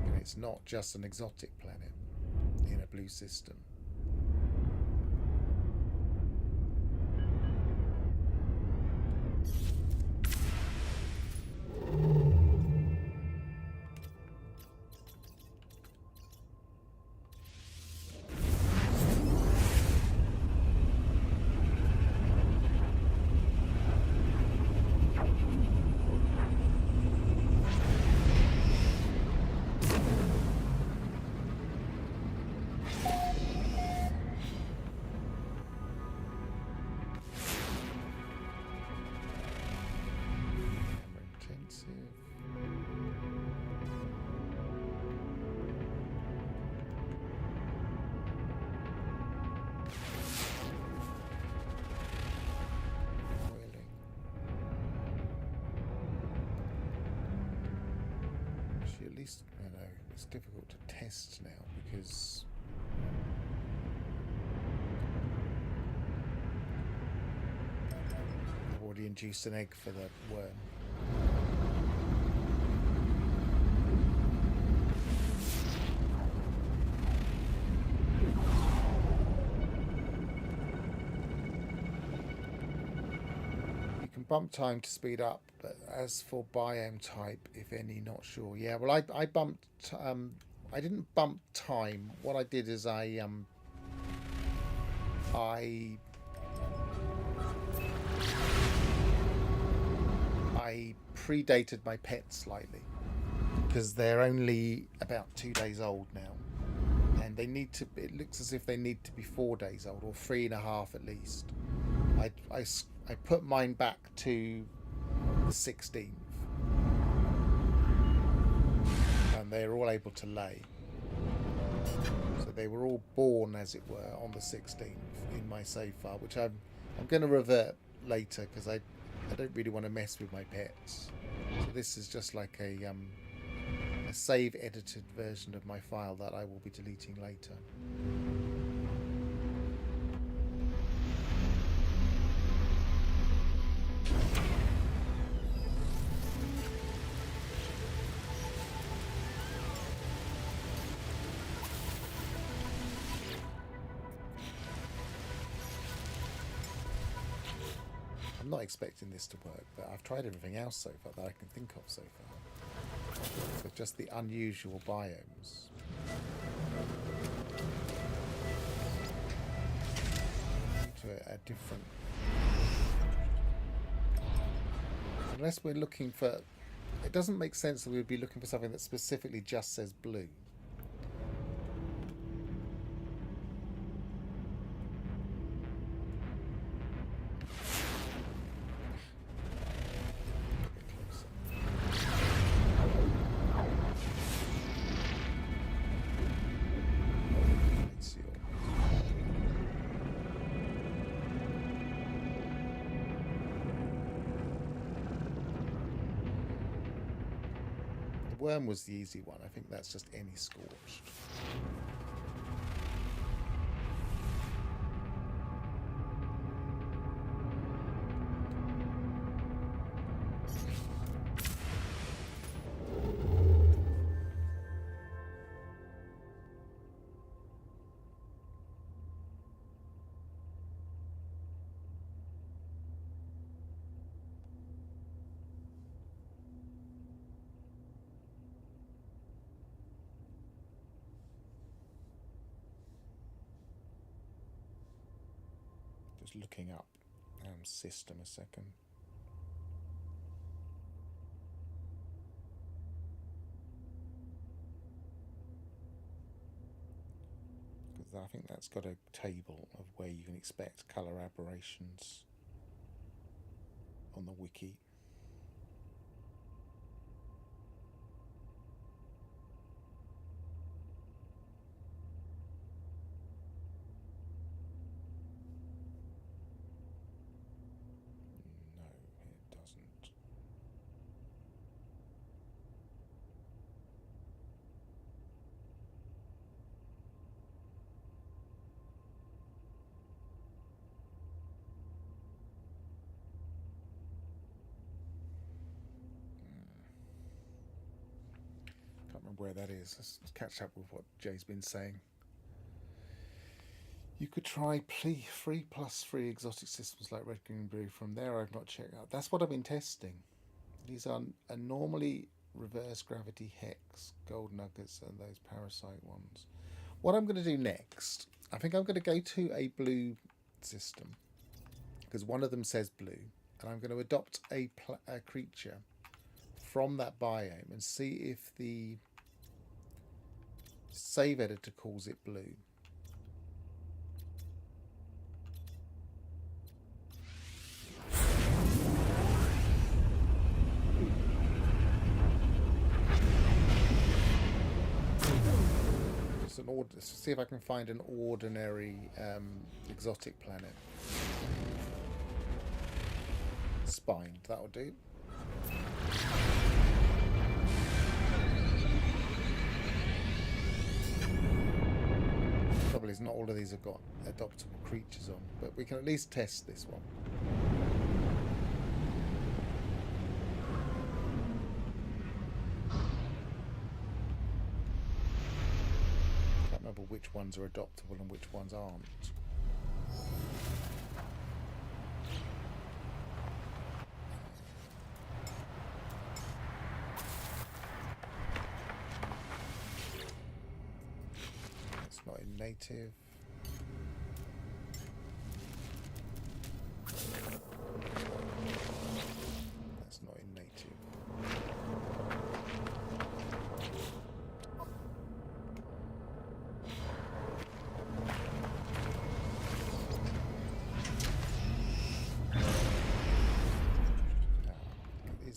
And it's not just an exotic planet in a blue system. At least, it's difficult to test now because I've already induced an egg for the worm. Bump time to speed up, but as for biome type, if any, not sure. Yeah, well, I bumped. I didn't bump time. What I did is I predated my pets slightly because they're only about 2 days old now, and they need to. It looks as if they need to be 4 days old or 3.5 at least. I put mine back to the 16th, and they're all able to lay. So they were all born, as it were, on the 16th in my save file, which I'm going to revert later because I don't really want to mess with my pets. So this is just like a save edited version of my file that I will be deleting later. I'm not expecting this to work, but I've tried everything else so far that I can think of so far. So just the unusual biomes. To a different... Unless we're looking for... It doesn't make sense that we would be looking for something that specifically just says blue. Worm was the easy one. I think that's just any scorched. Just looking up system a second. Because I think that's got a table of where you can expect colour aberrations on the wiki. where that is. Let's catch up with what Jay's been saying. You could try 3+3 exotic systems like red, green, blue. From there, I've not checked out. That's what I've been testing. These are normally reverse gravity hex, gold nuggets, and those parasite ones. What I'm going to do next, I think I'm going to go to a blue system because one of them says blue, and I'm going to adopt a creature from that biome and see if the save editor calls it blue. See if I can find an ordinary exotic planet. Spined, that'll do. Probably is not all of these have got adoptable creatures on, but we can at least test this one. Which ones are adoptable and which ones aren't. It's not in native. That's not in native.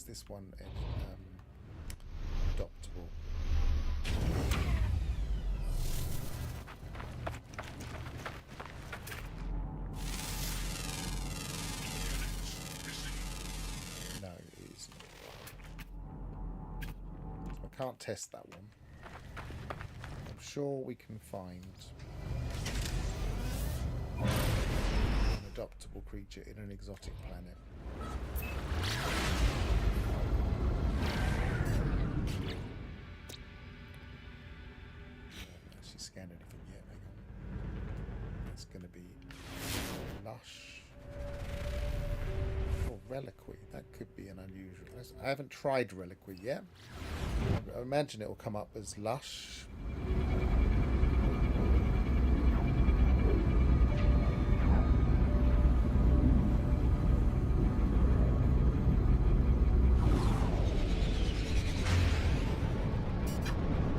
This one adoptable. No, it isn't. So I can't test that one. I'm sure we can find an adoptable creature in an exotic planet. Scan anything yet, hang on. It's going to be lush or reliquary. That could be an unusual. I haven't tried reliquary yet. I imagine it will come up as lush.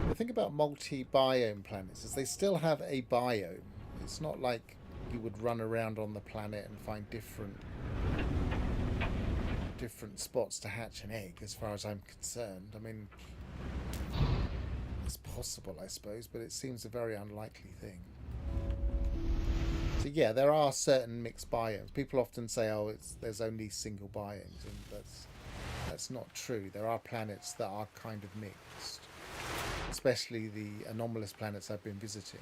The thing about multi-biome planets is they still have a biome. It's not like you would run around on the planet and find different spots to hatch an egg, as far as I'm concerned. I mean, it's possible, I suppose, but it seems a very unlikely thing. So yeah, there are certain mixed biomes. People often say, "Oh, there's only single biomes," and that's not true. There are planets that are kind of mixed. Especially the anomalous planets I've been visiting,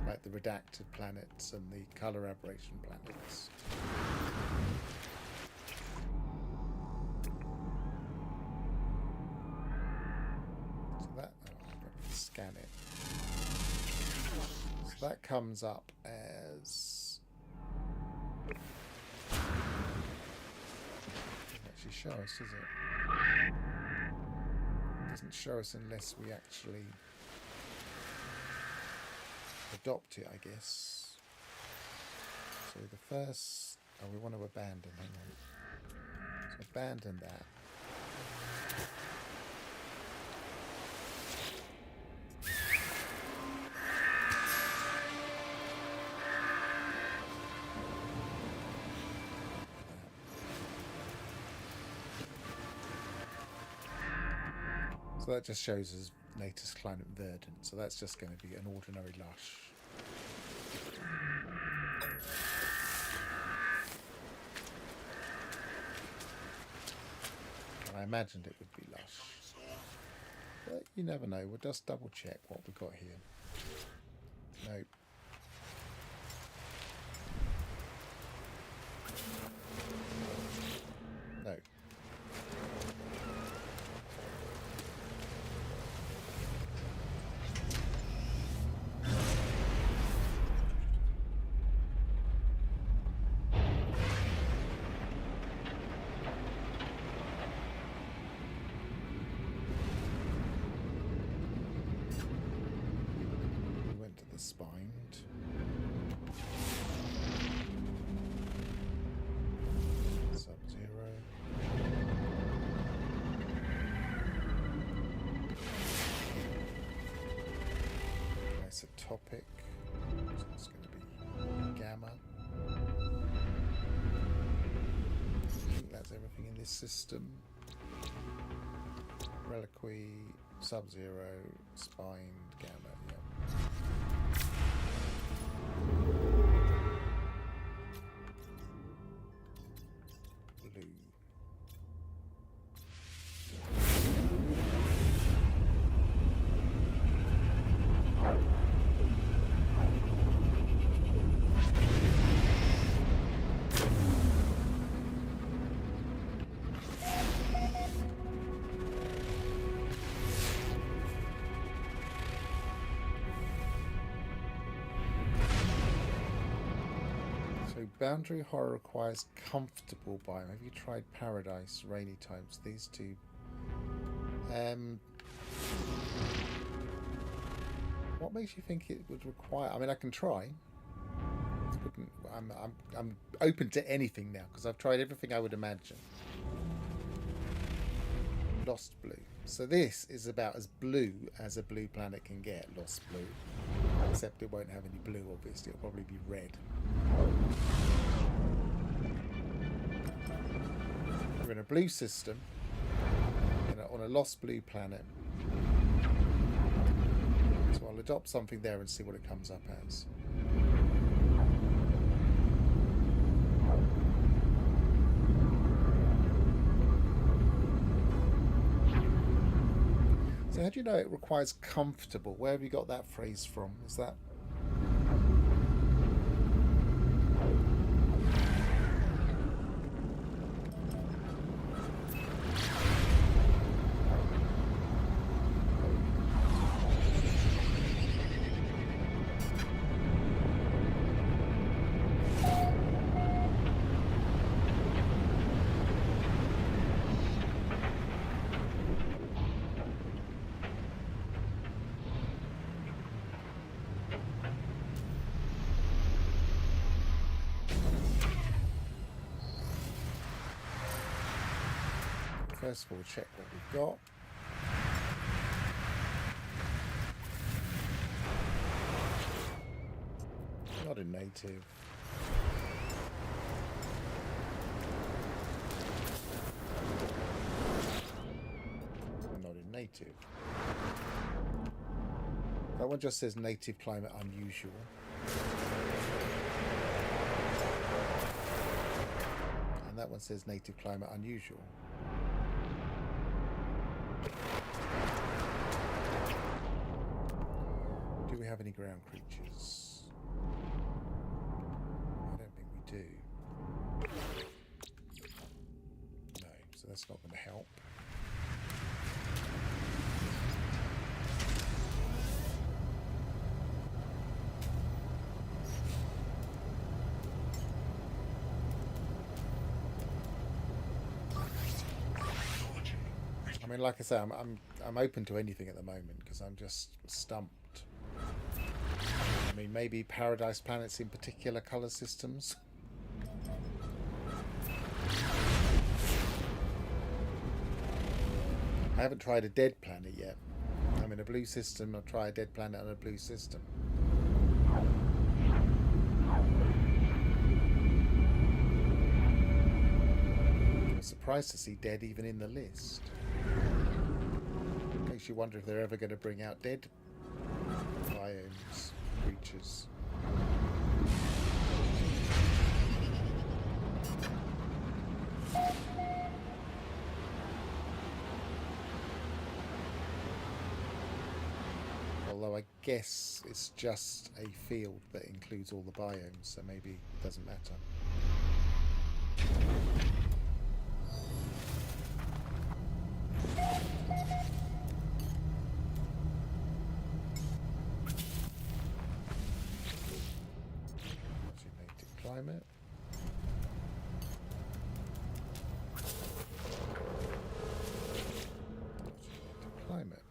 like the redacted planets and the colour aberration planets. So that, scan it. So that comes up as... It doesn't actually show us, does it? Doesn't show us unless we actually adopt it, I guess. So the first... Oh, we want to abandon, hang on. So abandon that. So that just shows us Natus Climate Verdant. So that's just going to be an ordinary lush. And I imagined it would be lush. But you never know. We'll just double check what we've got here. Nope. No. spined. Sub-Zero. Isotopic. So it's going to be gamma. I think that's everything in this system. Reliquary, Sub-Zero, spined, gamma, yeah. Blue. Boundary horror requires comfortable biome. Have you tried paradise, rainy times? These two. What makes you think it would require? I mean, I can try. I'm open to anything now because I've tried everything I would imagine. Lost blue. So this is about as blue as a blue planet can get. Lost blue. Except it won't have any blue, obviously. It'll probably be red. We're in a blue system, on a lost blue planet. So I'll adopt something there and see what it comes up as. So how do you know it requires comfortable? Where have you got that phrase from? Is that... First of all, check what we've got. Not a native. Not a native. That one just says native climate unusual. And that one says native climate unusual. Do we have any ground creatures? I don't think we do. No, so that's not going to help. I mean, like I say, I'm open to anything at the moment because I'm just stumped. I mean, maybe paradise planets in particular colour systems. I haven't tried a dead planet yet. I'm in a blue system. I'll try a dead planet on a blue system. I'm surprised to see dead even in the list. Makes you wonder if they're ever going to bring out dead biomes, creatures. Although I guess it's just a field that includes all the biomes, so maybe it doesn't matter. Climate. Climate.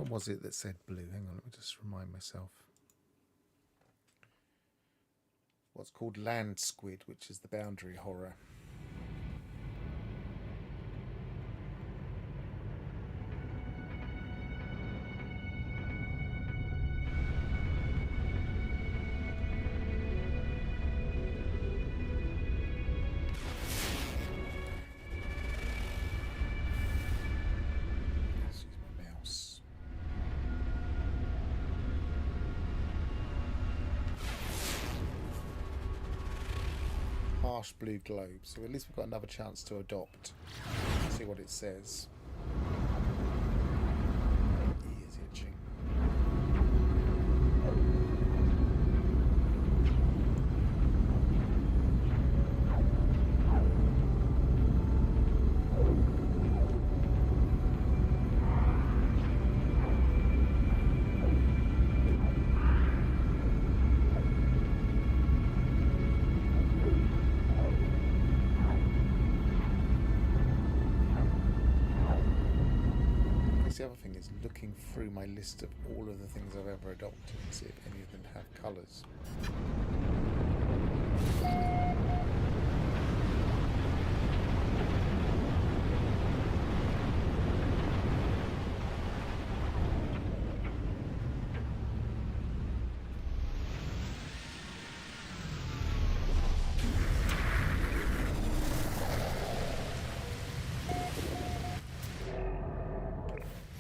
one was it that said blue? Hang on, let me just remind myself. What's called land squid, which is the boundary horror. Harsh blue globe, so at least we've got another chance to adopt. See what it says. Ears itching. The other thing is looking through my list of all of the things I've ever adopted and see if any of them have colours.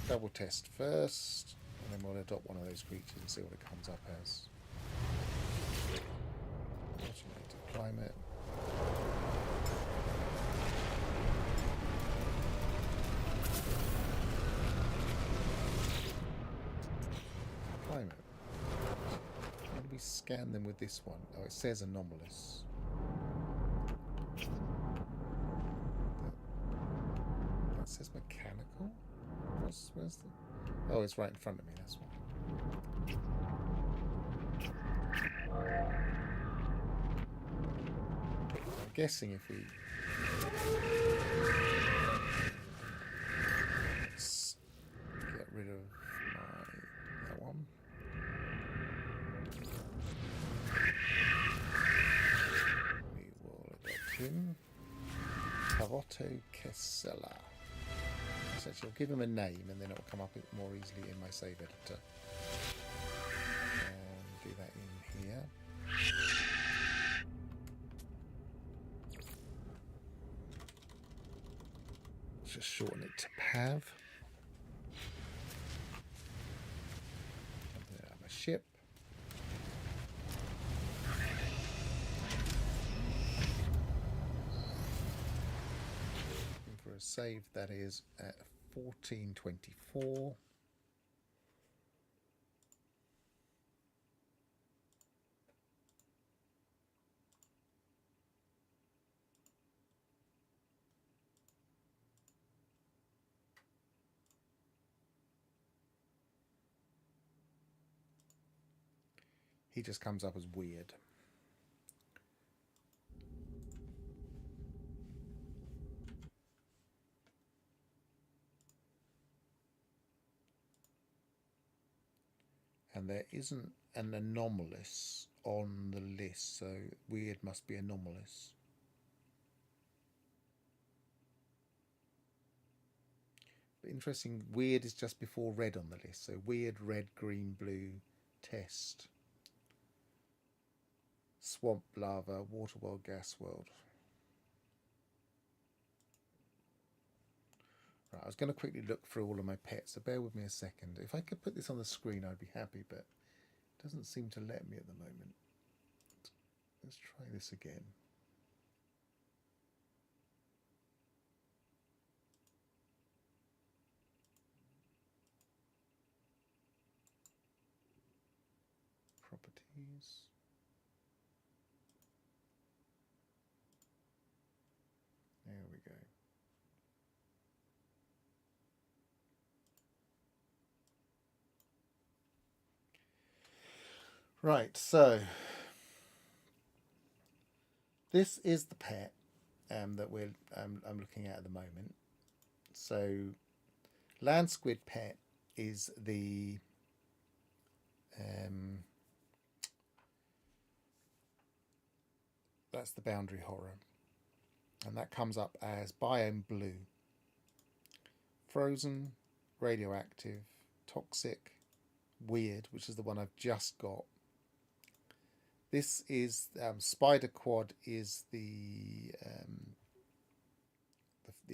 Double test first, and then we'll adopt one of those creatures and see what it comes up as. Alternative climate. Climate. How do we scan them with this one? Oh, it says anomalous. That says mechanical? Where's the... Oh, it's right in front of me, that's why. I'm guessing if we... Let's get rid of that one. We will adopt him. Cavoto Casella. Actually, I'll give him a name and then it will come up more easily in my save editor. And do that in here. Let's just shorten it to Pav. And then I have a ship. Looking for a save that is at 1424. He just comes up as weird. And there isn't an anomalous on the list, so weird must be anomalous. But interesting, weird is just before red on the list, so weird, red, green, blue, test. Swamp lava, water world, gas world. Right, I was going to quickly look through all of my pets, so bear with me a second. If I could put this on the screen, I'd be happy, but it doesn't seem to let me at the moment. Let's try this again. Properties. There we go. Right, so this is the pet that I'm looking at the moment. So land squid pet is the that's the boundary horror, and that comes up as biome blue. Frozen, radioactive, toxic, weird, which is the one I've just got. This is Spider Quad is the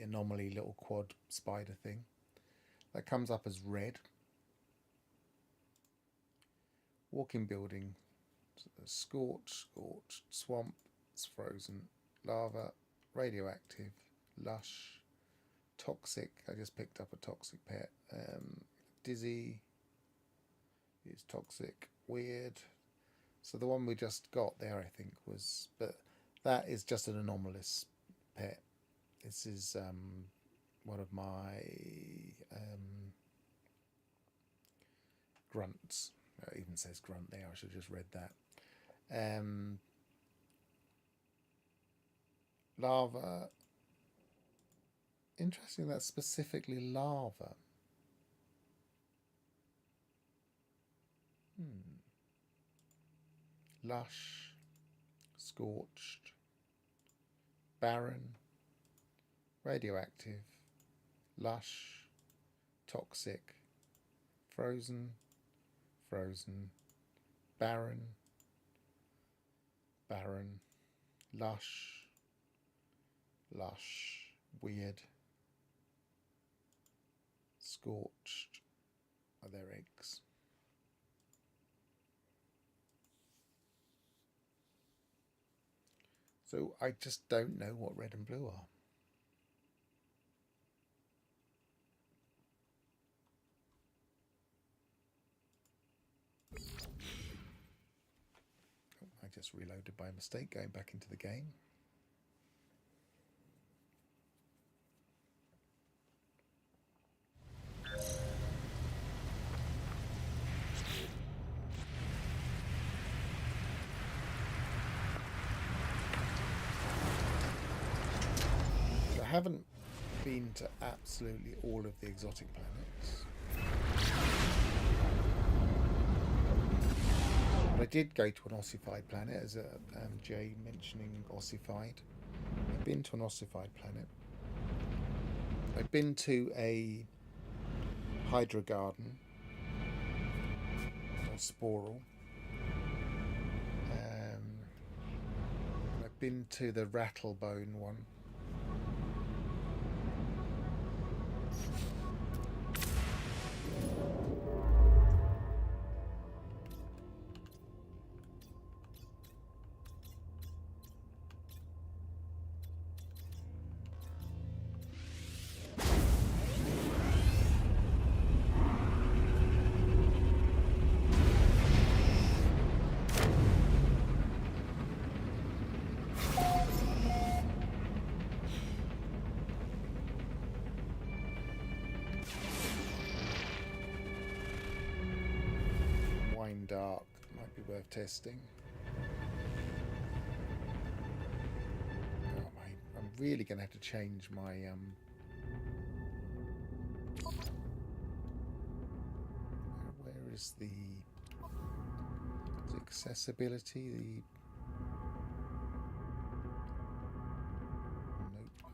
anomaly little quad spider thing. That comes up as red. Walking building, scorched, swamp, it's frozen, lava, radioactive, lush, toxic. I just picked up a toxic pet. Dizzy is toxic, weird. So the one we just got there, I think, was, but that is just an anomalous pet. This is one of my grunts. It even says grunt there. I should have just read that. Lava. Interesting, that's specifically lava. Lush, scorched, barren, radioactive, lush, toxic, frozen, barren, lush, weird, scorched. Are there eggs? So I just don't know what red and blue are. Oh, I just reloaded by mistake, going back into the game. I haven't been to absolutely all of the exotic planets. But I did go to an ossified planet, as Jay mentioning ossified. I've been to an ossified planet. I've been to a Hydra garden, or sporal. I've been to the Rattlebone one. Dark might be worth testing. Oh, I'm really going to have to change my where is the accessibility? Nope.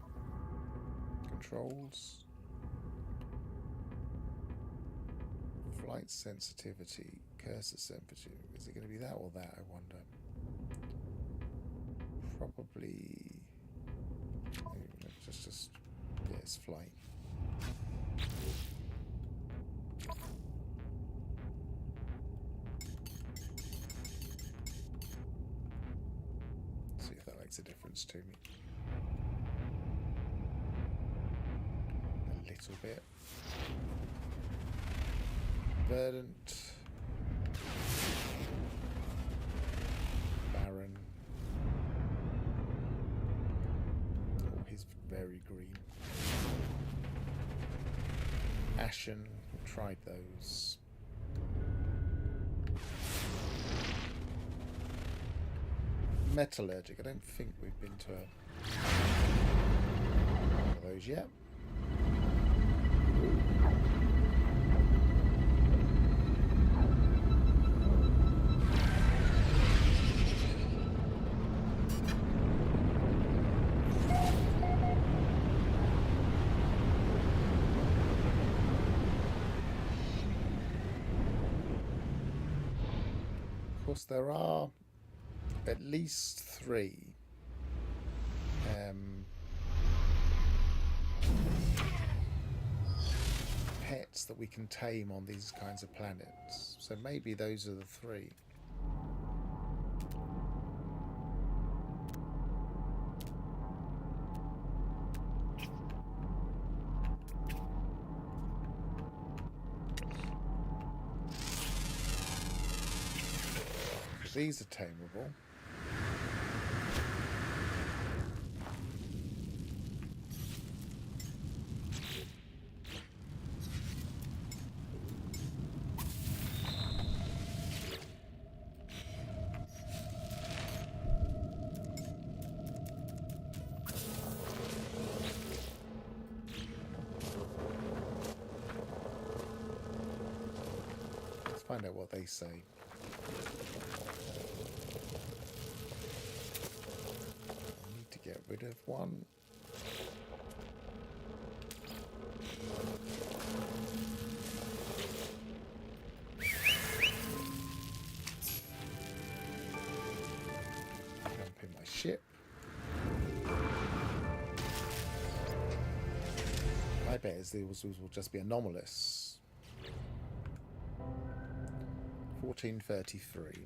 Controls. Flight sensitivity. Cursor sensitivity. Is it going to be that or that, I wonder? Probably. Just yes, flight. See if that makes a difference to me. A little bit. Verdant. Barren. Oh, he's very green. Ashen. Tried those. Metallurgic. I don't think we've been to one of those yet. course, there are at least 3 pets that we can tame on these kinds of planets. So maybe those are the 3. These are tameable. Let's find out what they say. Get rid of one. Jump in my ship. I bet these will just be anomalous. 1433.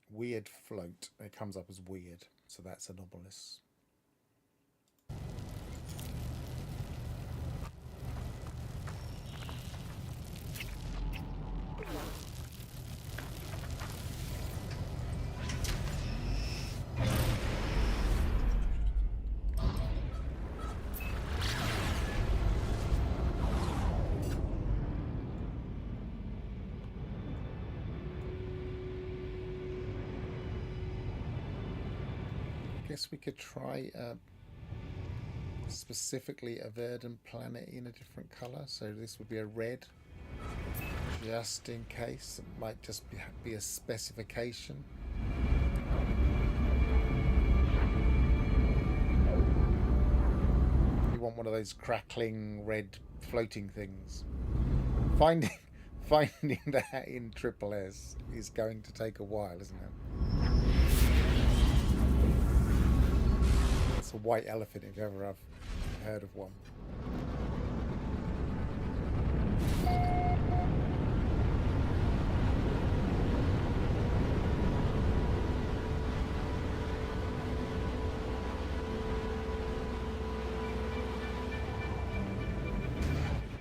Weird float. It comes up as weird, so that's anomalous. Guess we could try specifically a verdant planet in a different colour. So this would be a red, just in case. It might just be a specification. You want one of those crackling red floating things. Finding that in Triple S is going to take a while, isn't it? It's a white elephant if ever I've heard of one.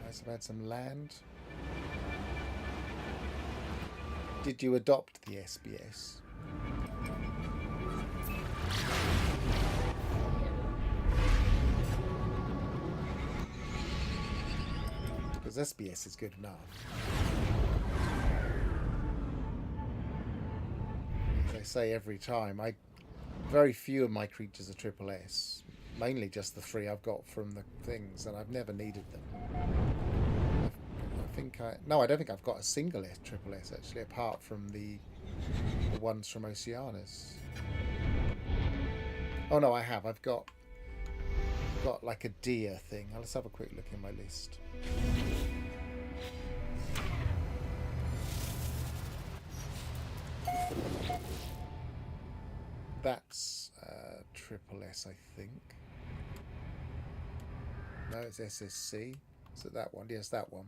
Nice, I've had some land. Did you adopt the SBS? Because SBS is good enough. As I say every time, very few of my creatures are Triple S. Mainly just the 3 I've got from the things, and I've never needed them. I don't think I've got a single Triple S actually, apart from the ones from Oceanus. Oh no, I have. I've got like a deer thing. Let's have a quick look in my list. That's Triple S, I think. No, it's SSC. Is it that one? Yes, that one.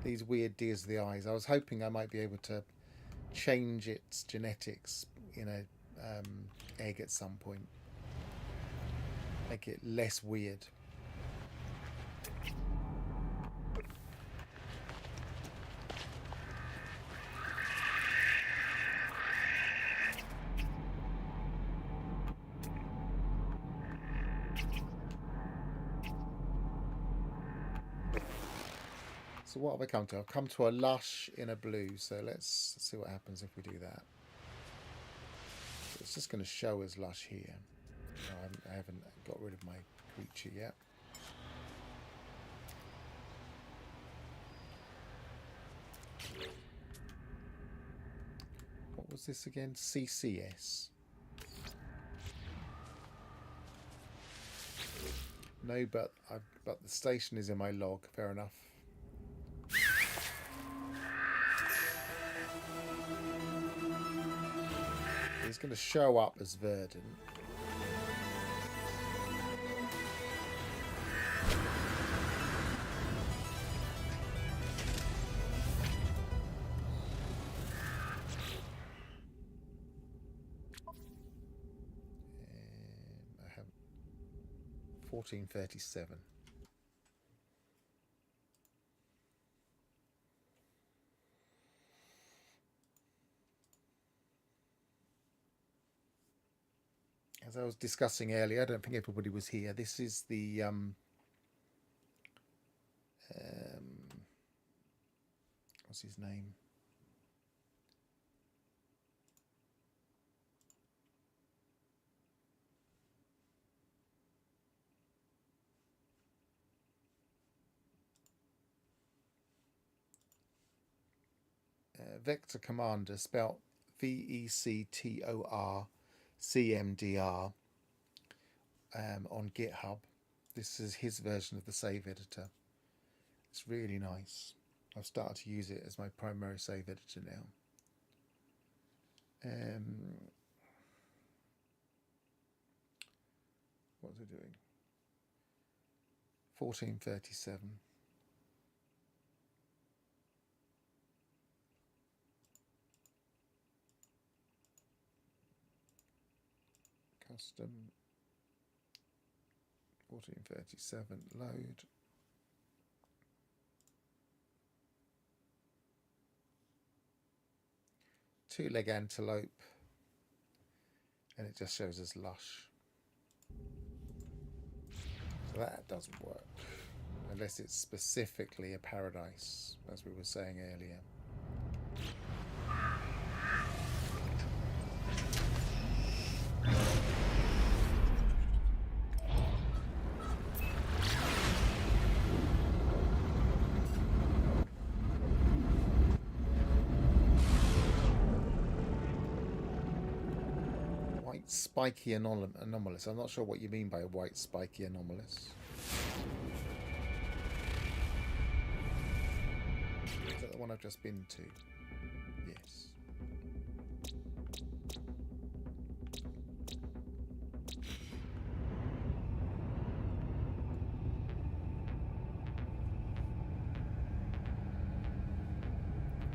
These weird deers of the eyes. I was hoping I might be able to change its genetics in a egg at some point. Make it less weird. So what have I come to? I've come to a lush in a blue, so let's see what happens if we do that. Let's It's just going to show as lush here. No, I haven't got rid of my creature yet. What was this again? CCS. No, but the station is in my log. Fair enough. He's going to show up as Verdant. I have 1437. As I was discussing earlier, I don't think everybody was here. This is the what's his name? Vector Commander, spelled VECTORCMDR, on GitHub. This is his version of the save editor. It's really nice. I've started to use it as my primary save editor now. What's it doing? 1437. Custom 1437 load. Two-leg antelope, and it just shows us lush. So that doesn't work unless it's specifically a paradise, as we were saying earlier. Spiky anomalous. I'm not sure what you mean by a white spiky anomalous. Is that the one I've just been to? Yes.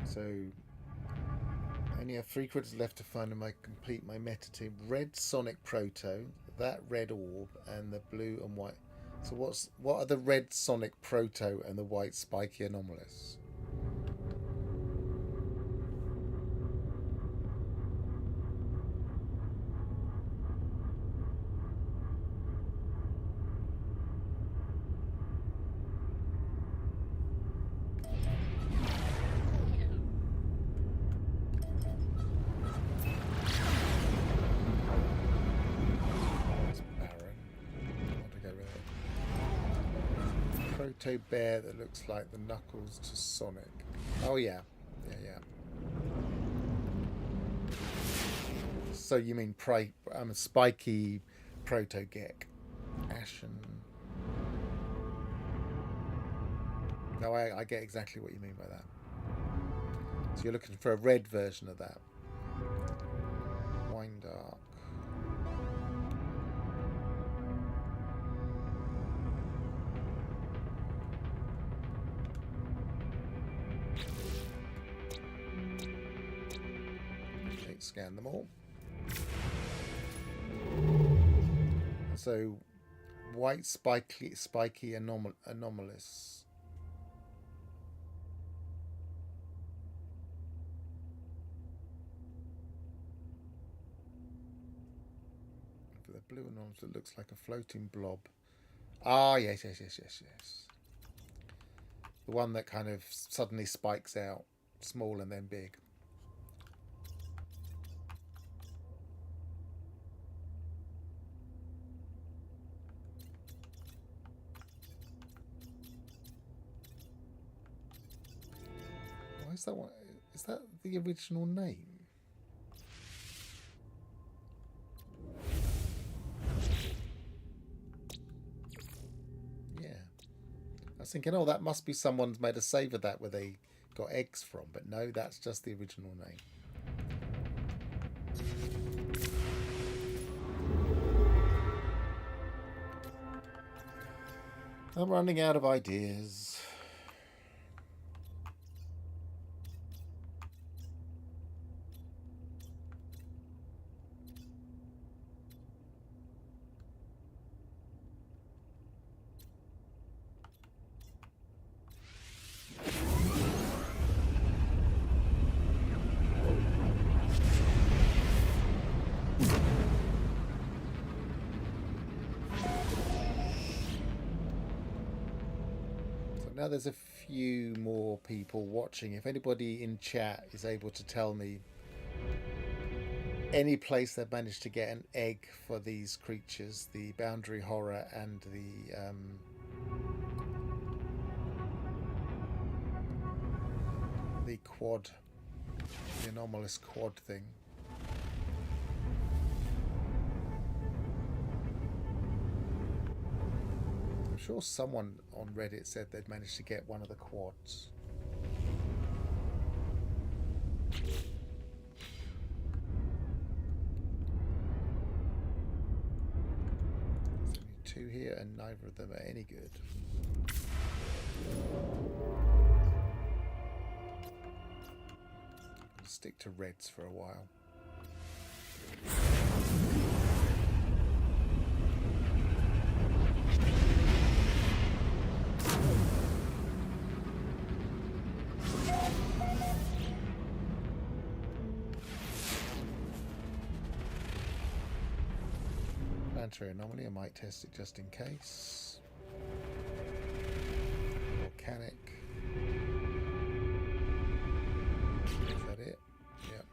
So I only have 3 critters left to find and complete my meta team. Red Sonic Proto, that red orb, and the blue and white. So what are the red Sonic Proto and the white Spiky Anomalous? Proto bear that looks like the knuckles to Sonic. Oh yeah, yeah. So you mean spiky Proto Gek, Ashen? No, I get exactly what you mean by that. So you're looking for a red version of that. Wine Dark. Scan them all. So white spiky anomalous. For the blue anomalous that looks like a floating blob. Ah, yes. The one that kind of suddenly spikes out, small and then big. is that one? Is that the original name? Yeah. I was thinking, oh, that must be someone's made a save of that where they got eggs from, but no, that's just the original name. I'm running out of ideas. Now there's a few more people watching. If anybody in chat is able to tell me any place they've managed to get an egg for these creatures, the boundary horror and the quad, the anomalous quad thing. I'm sure someone on Reddit said they'd managed to get one of the quads. There's only two here and neither of them are any good. I'll stick to reds for a while. Planetary anomaly, I might test it just in case. Volcanic. Is that it? Yep.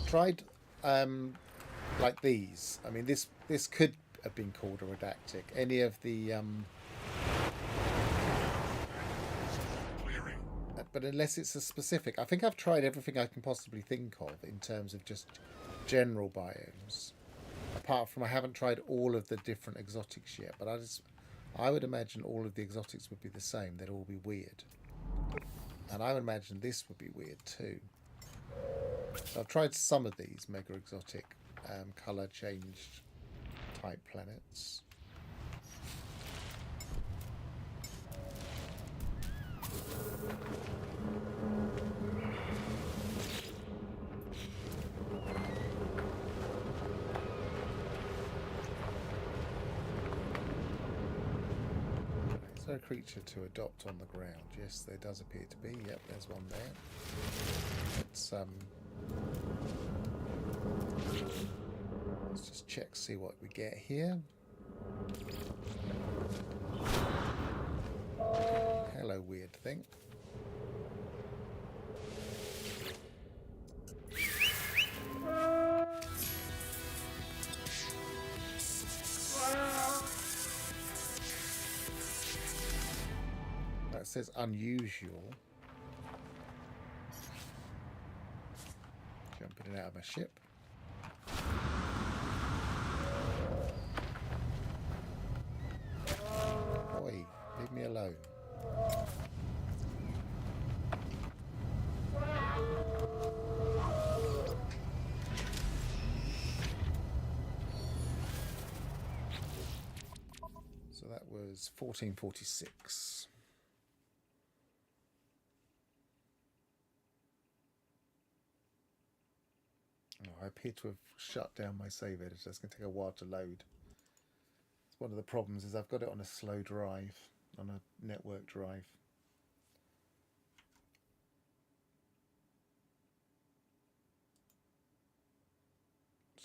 Tried like these. I mean, this could have been called a redactic. Any of the Clearing. but unless it's a specific, I think I've tried everything I can possibly think of in terms of just general biomes. Apart from I haven't tried all of the different exotics yet, but I would imagine all of the exotics would be the same. They'd all be weird, and I would imagine this would be weird too. So I've tried some of these mega exotic colour changed type planets. Is there a creature to adopt on the ground? Yes, there does appear to be. Yep, there's one there. Let's just check, see what we get here. Hello, weird thing. That says unusual. Jumping in and out of my ship. Oi, leave me alone. So that was 1446. Oh, I appear to have shut down my save editor. It's going to take a while to load. One of the problems is I've got it on a slow drive, on a network drive.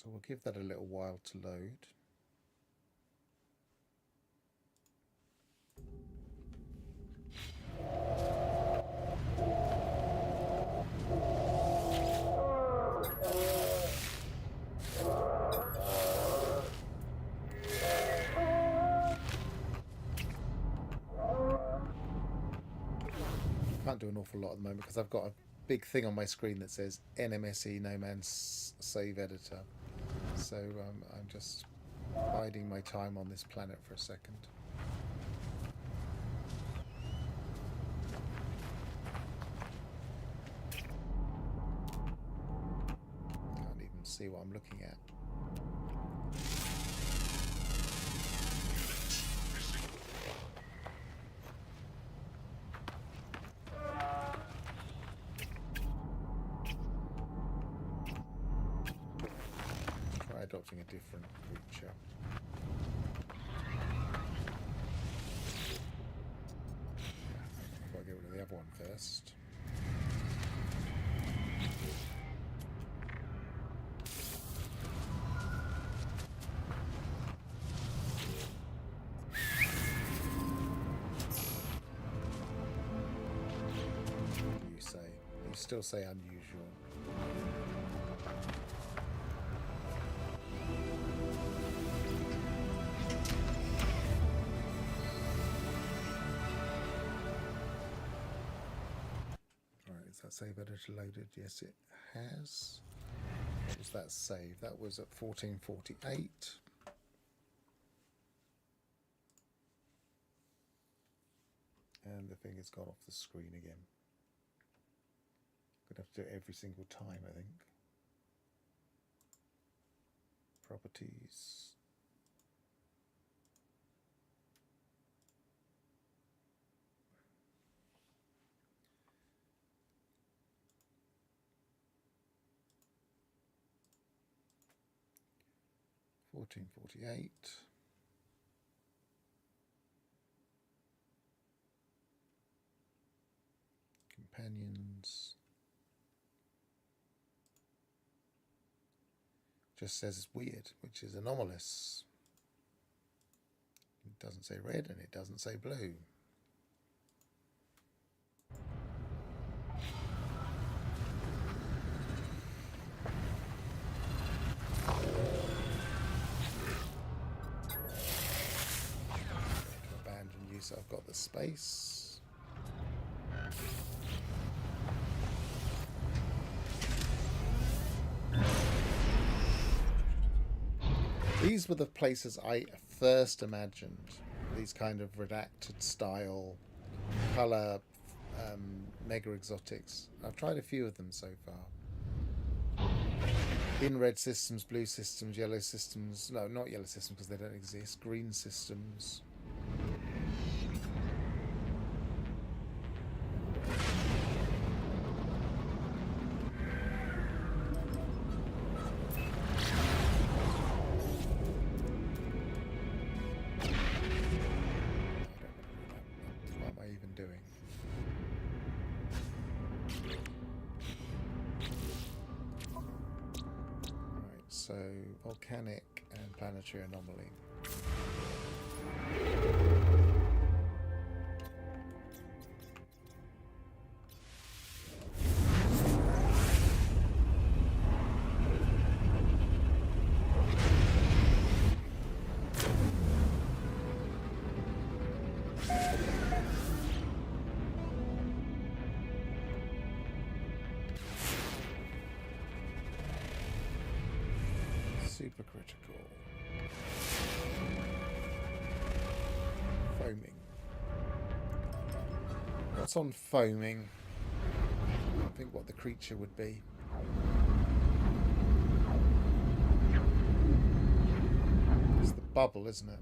So we'll give that a little while to load. Can't do an awful lot at the moment because I've got a big thing on my screen that says NMSE No Man's Save Editor. So I'm just biding my time on this planet for a second. Can't even see what I'm looking at. Adopting a different creature. I've got to get rid of the other one first. What do you say? You still say unusual. Is that save editor loaded? Yes, it has. What was that save? That was at 1448. And the thing has gone off the screen again. Gonna have to do it every single time, I think. Properties. $14.48. Companions. Just says it's weird, which is anomalous. It doesn't say red and it doesn't say blue. So I've got the space. These were the places I first imagined. These kind of redacted style, colour, mega exotics. I've tried a few of them so far. In red systems, blue systems, yellow systems. No, not yellow systems because they don't exist. Green systems. So, volcanic and planetary anomaly. Supercritical. Foaming. What's on foaming? I think what the creature would be. It's the bubble, isn't it?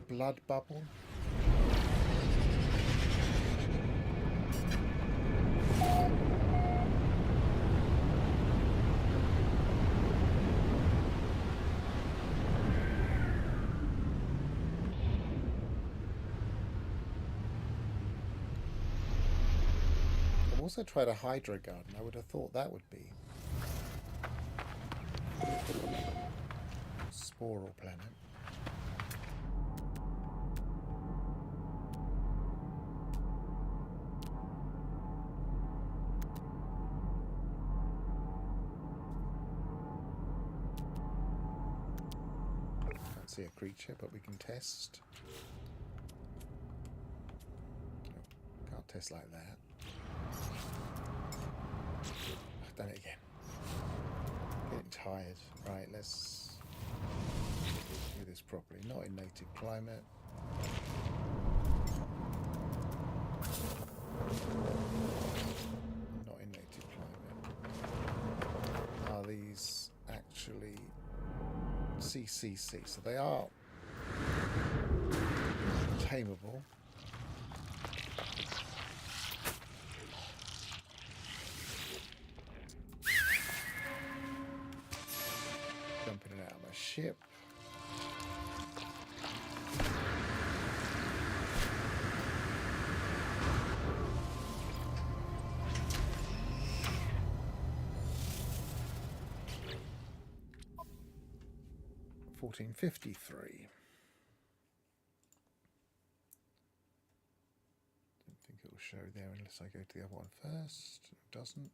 Blood bubble. also tried a hydro garden. I would have thought that would be Sporal planet. Can't see a creature, but we can test. Oh, can't test like that. I've done it again. Getting tired. Right, let's do this properly. Not in native climate. Not in native climate. Are these actually CCC? So they are tameable. Jumping it out of my ship. $14.53. Don't think it will show there unless I go to the other one first. It doesn't.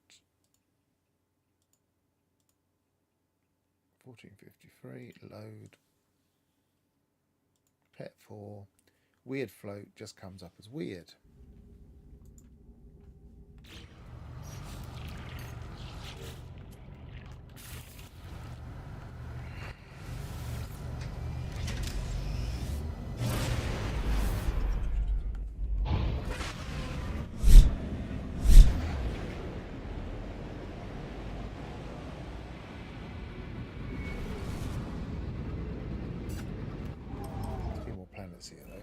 14.53. Load. Pet 4. Weird float just comes up as weird. Here though.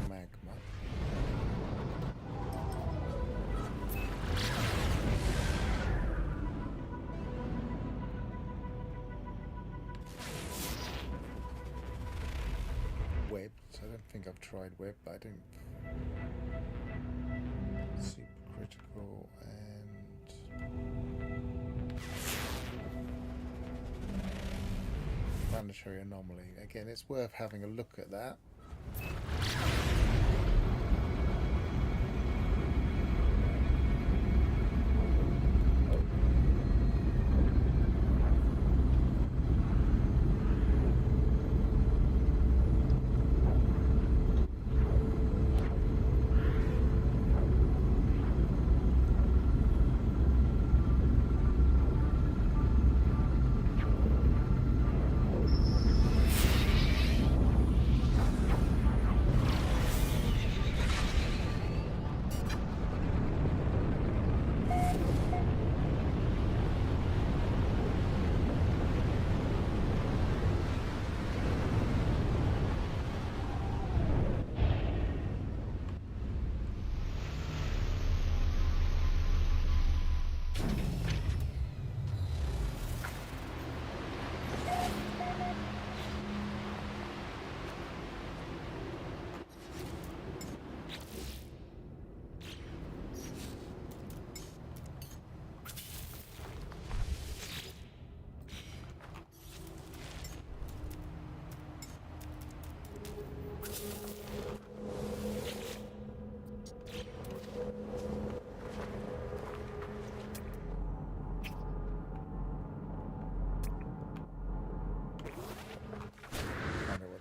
Magma. Web. So I don't think I've tried web, but I don't. Super critical and planetary anomaly. Again, it's worth having a look at that.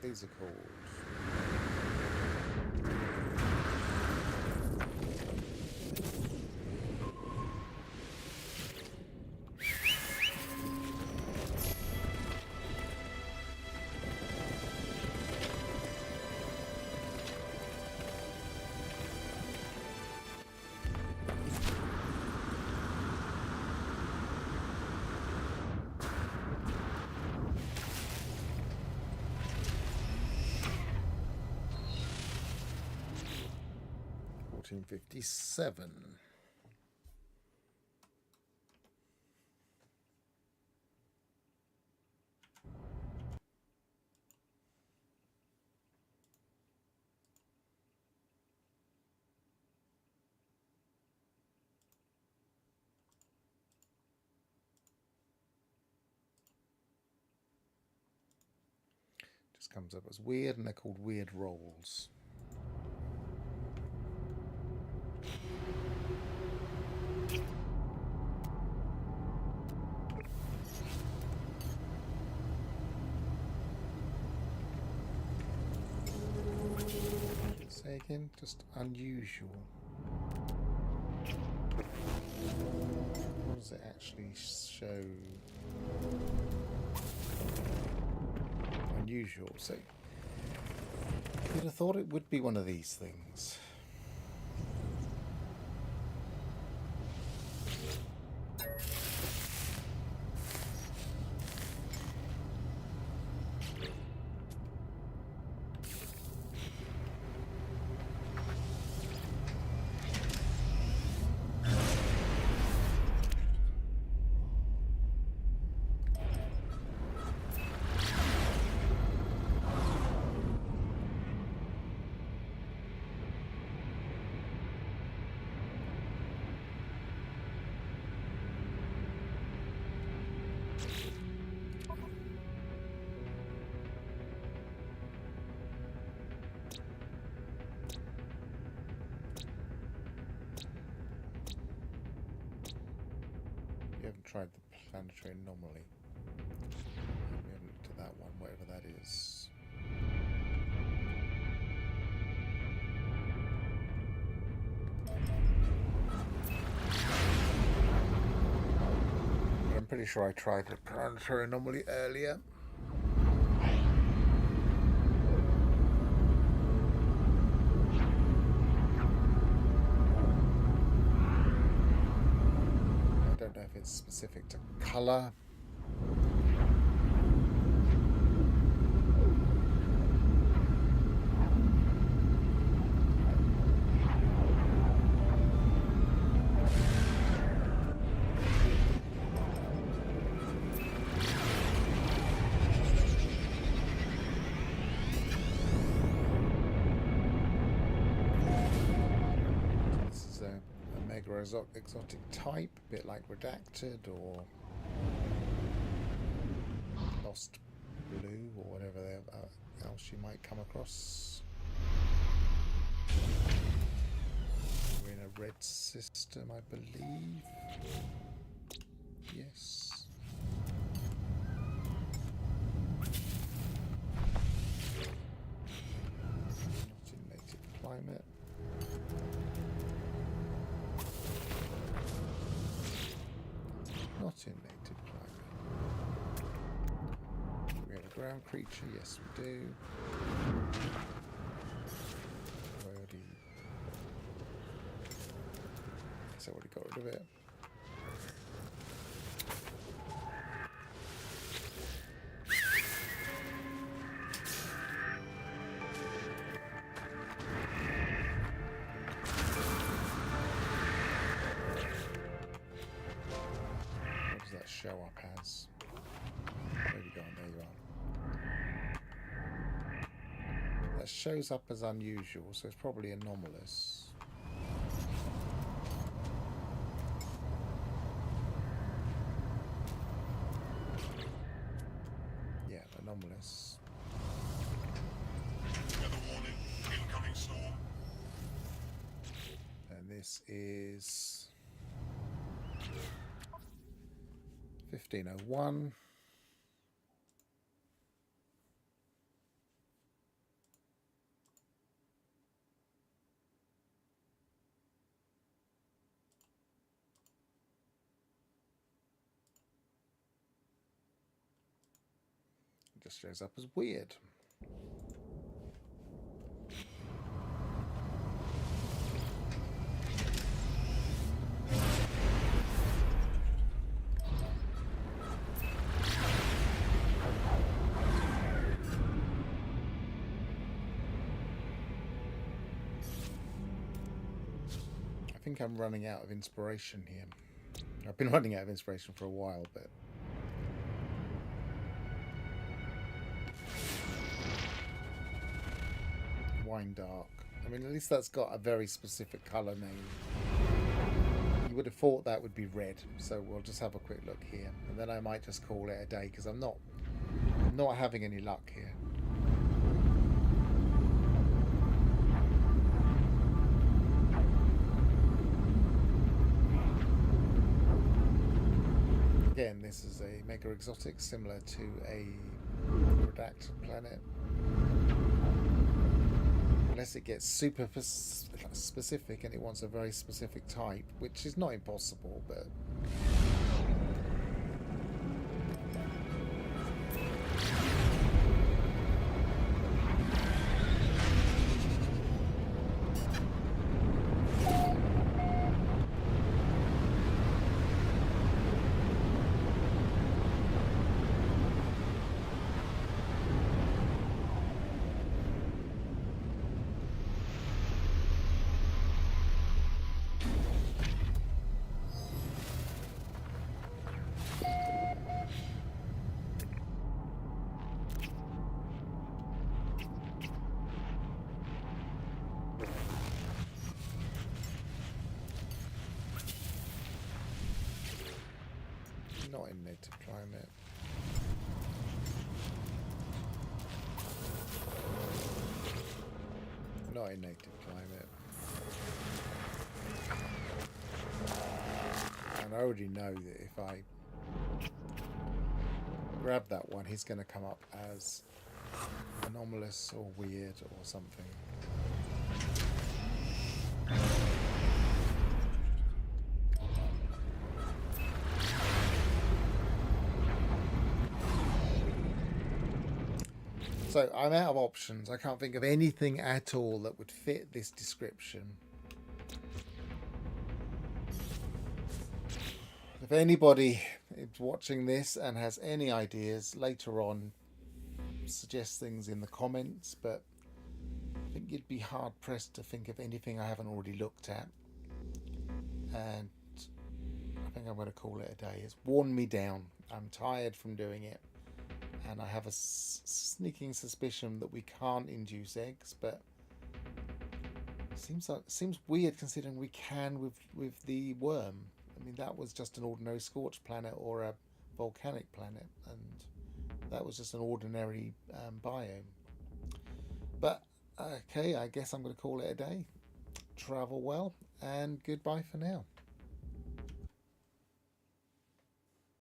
These are called. 1957. Just comes up as weird, and they're called weird rolls. Say again, just unusual. What does it actually show? Unusual. So you'd have thought it would be one of these things. We haven't tried the planetary anomaly. We haven't looked at that one, whatever that is. But I'm pretty sure I tried the planetary anomaly earlier. I don't know if it's specific to colour. Exotic type, a bit like Redacted or Lost Blue or whatever else you might come across. We're in a red system, I believe. Yes. Not in native climate. Not in native climate. We have a ground creature, yes we do. Yes, I already got rid of it. Show up as. Where have you gone? There you are. That shows up as unusual, so it's probably anomalous. Yeah, anomalous. Weather warning, incoming storm. And this is 1501. It just shows up as weird. think I'm running out of inspiration here. I've been running out of inspiration for a while, but... Wine dark. I mean, at least that's got a very specific colour name. You would have thought that would be red, so we'll just have a quick look here. And then I might just call it a day, because I'm not having any luck here. Again, this is a mega exotic similar to a redacted planet. Unless it gets super specific and it wants a very specific type, which is not impossible, but... Not in native climate. Not in native climate. And I already know that if I grab that one, he's going to come up as anomalous or weird or something. So I'm out of options. I can't think of anything at all that would fit this description. If anybody is watching this and has any ideas later on, suggest things in the comments, but I think you'd be hard pressed to think of anything I haven't already looked at. And I think I'm going to call it a day. It's worn me down. I'm tired from doing it. And I have a sneaking suspicion that we can't induce eggs, but seems weird considering we can with the worm. I mean, that was just an ordinary scorched planet or a volcanic planet, and that was just an ordinary biome. But okay, I guess I'm going to call it a day. Travel well, and goodbye for now.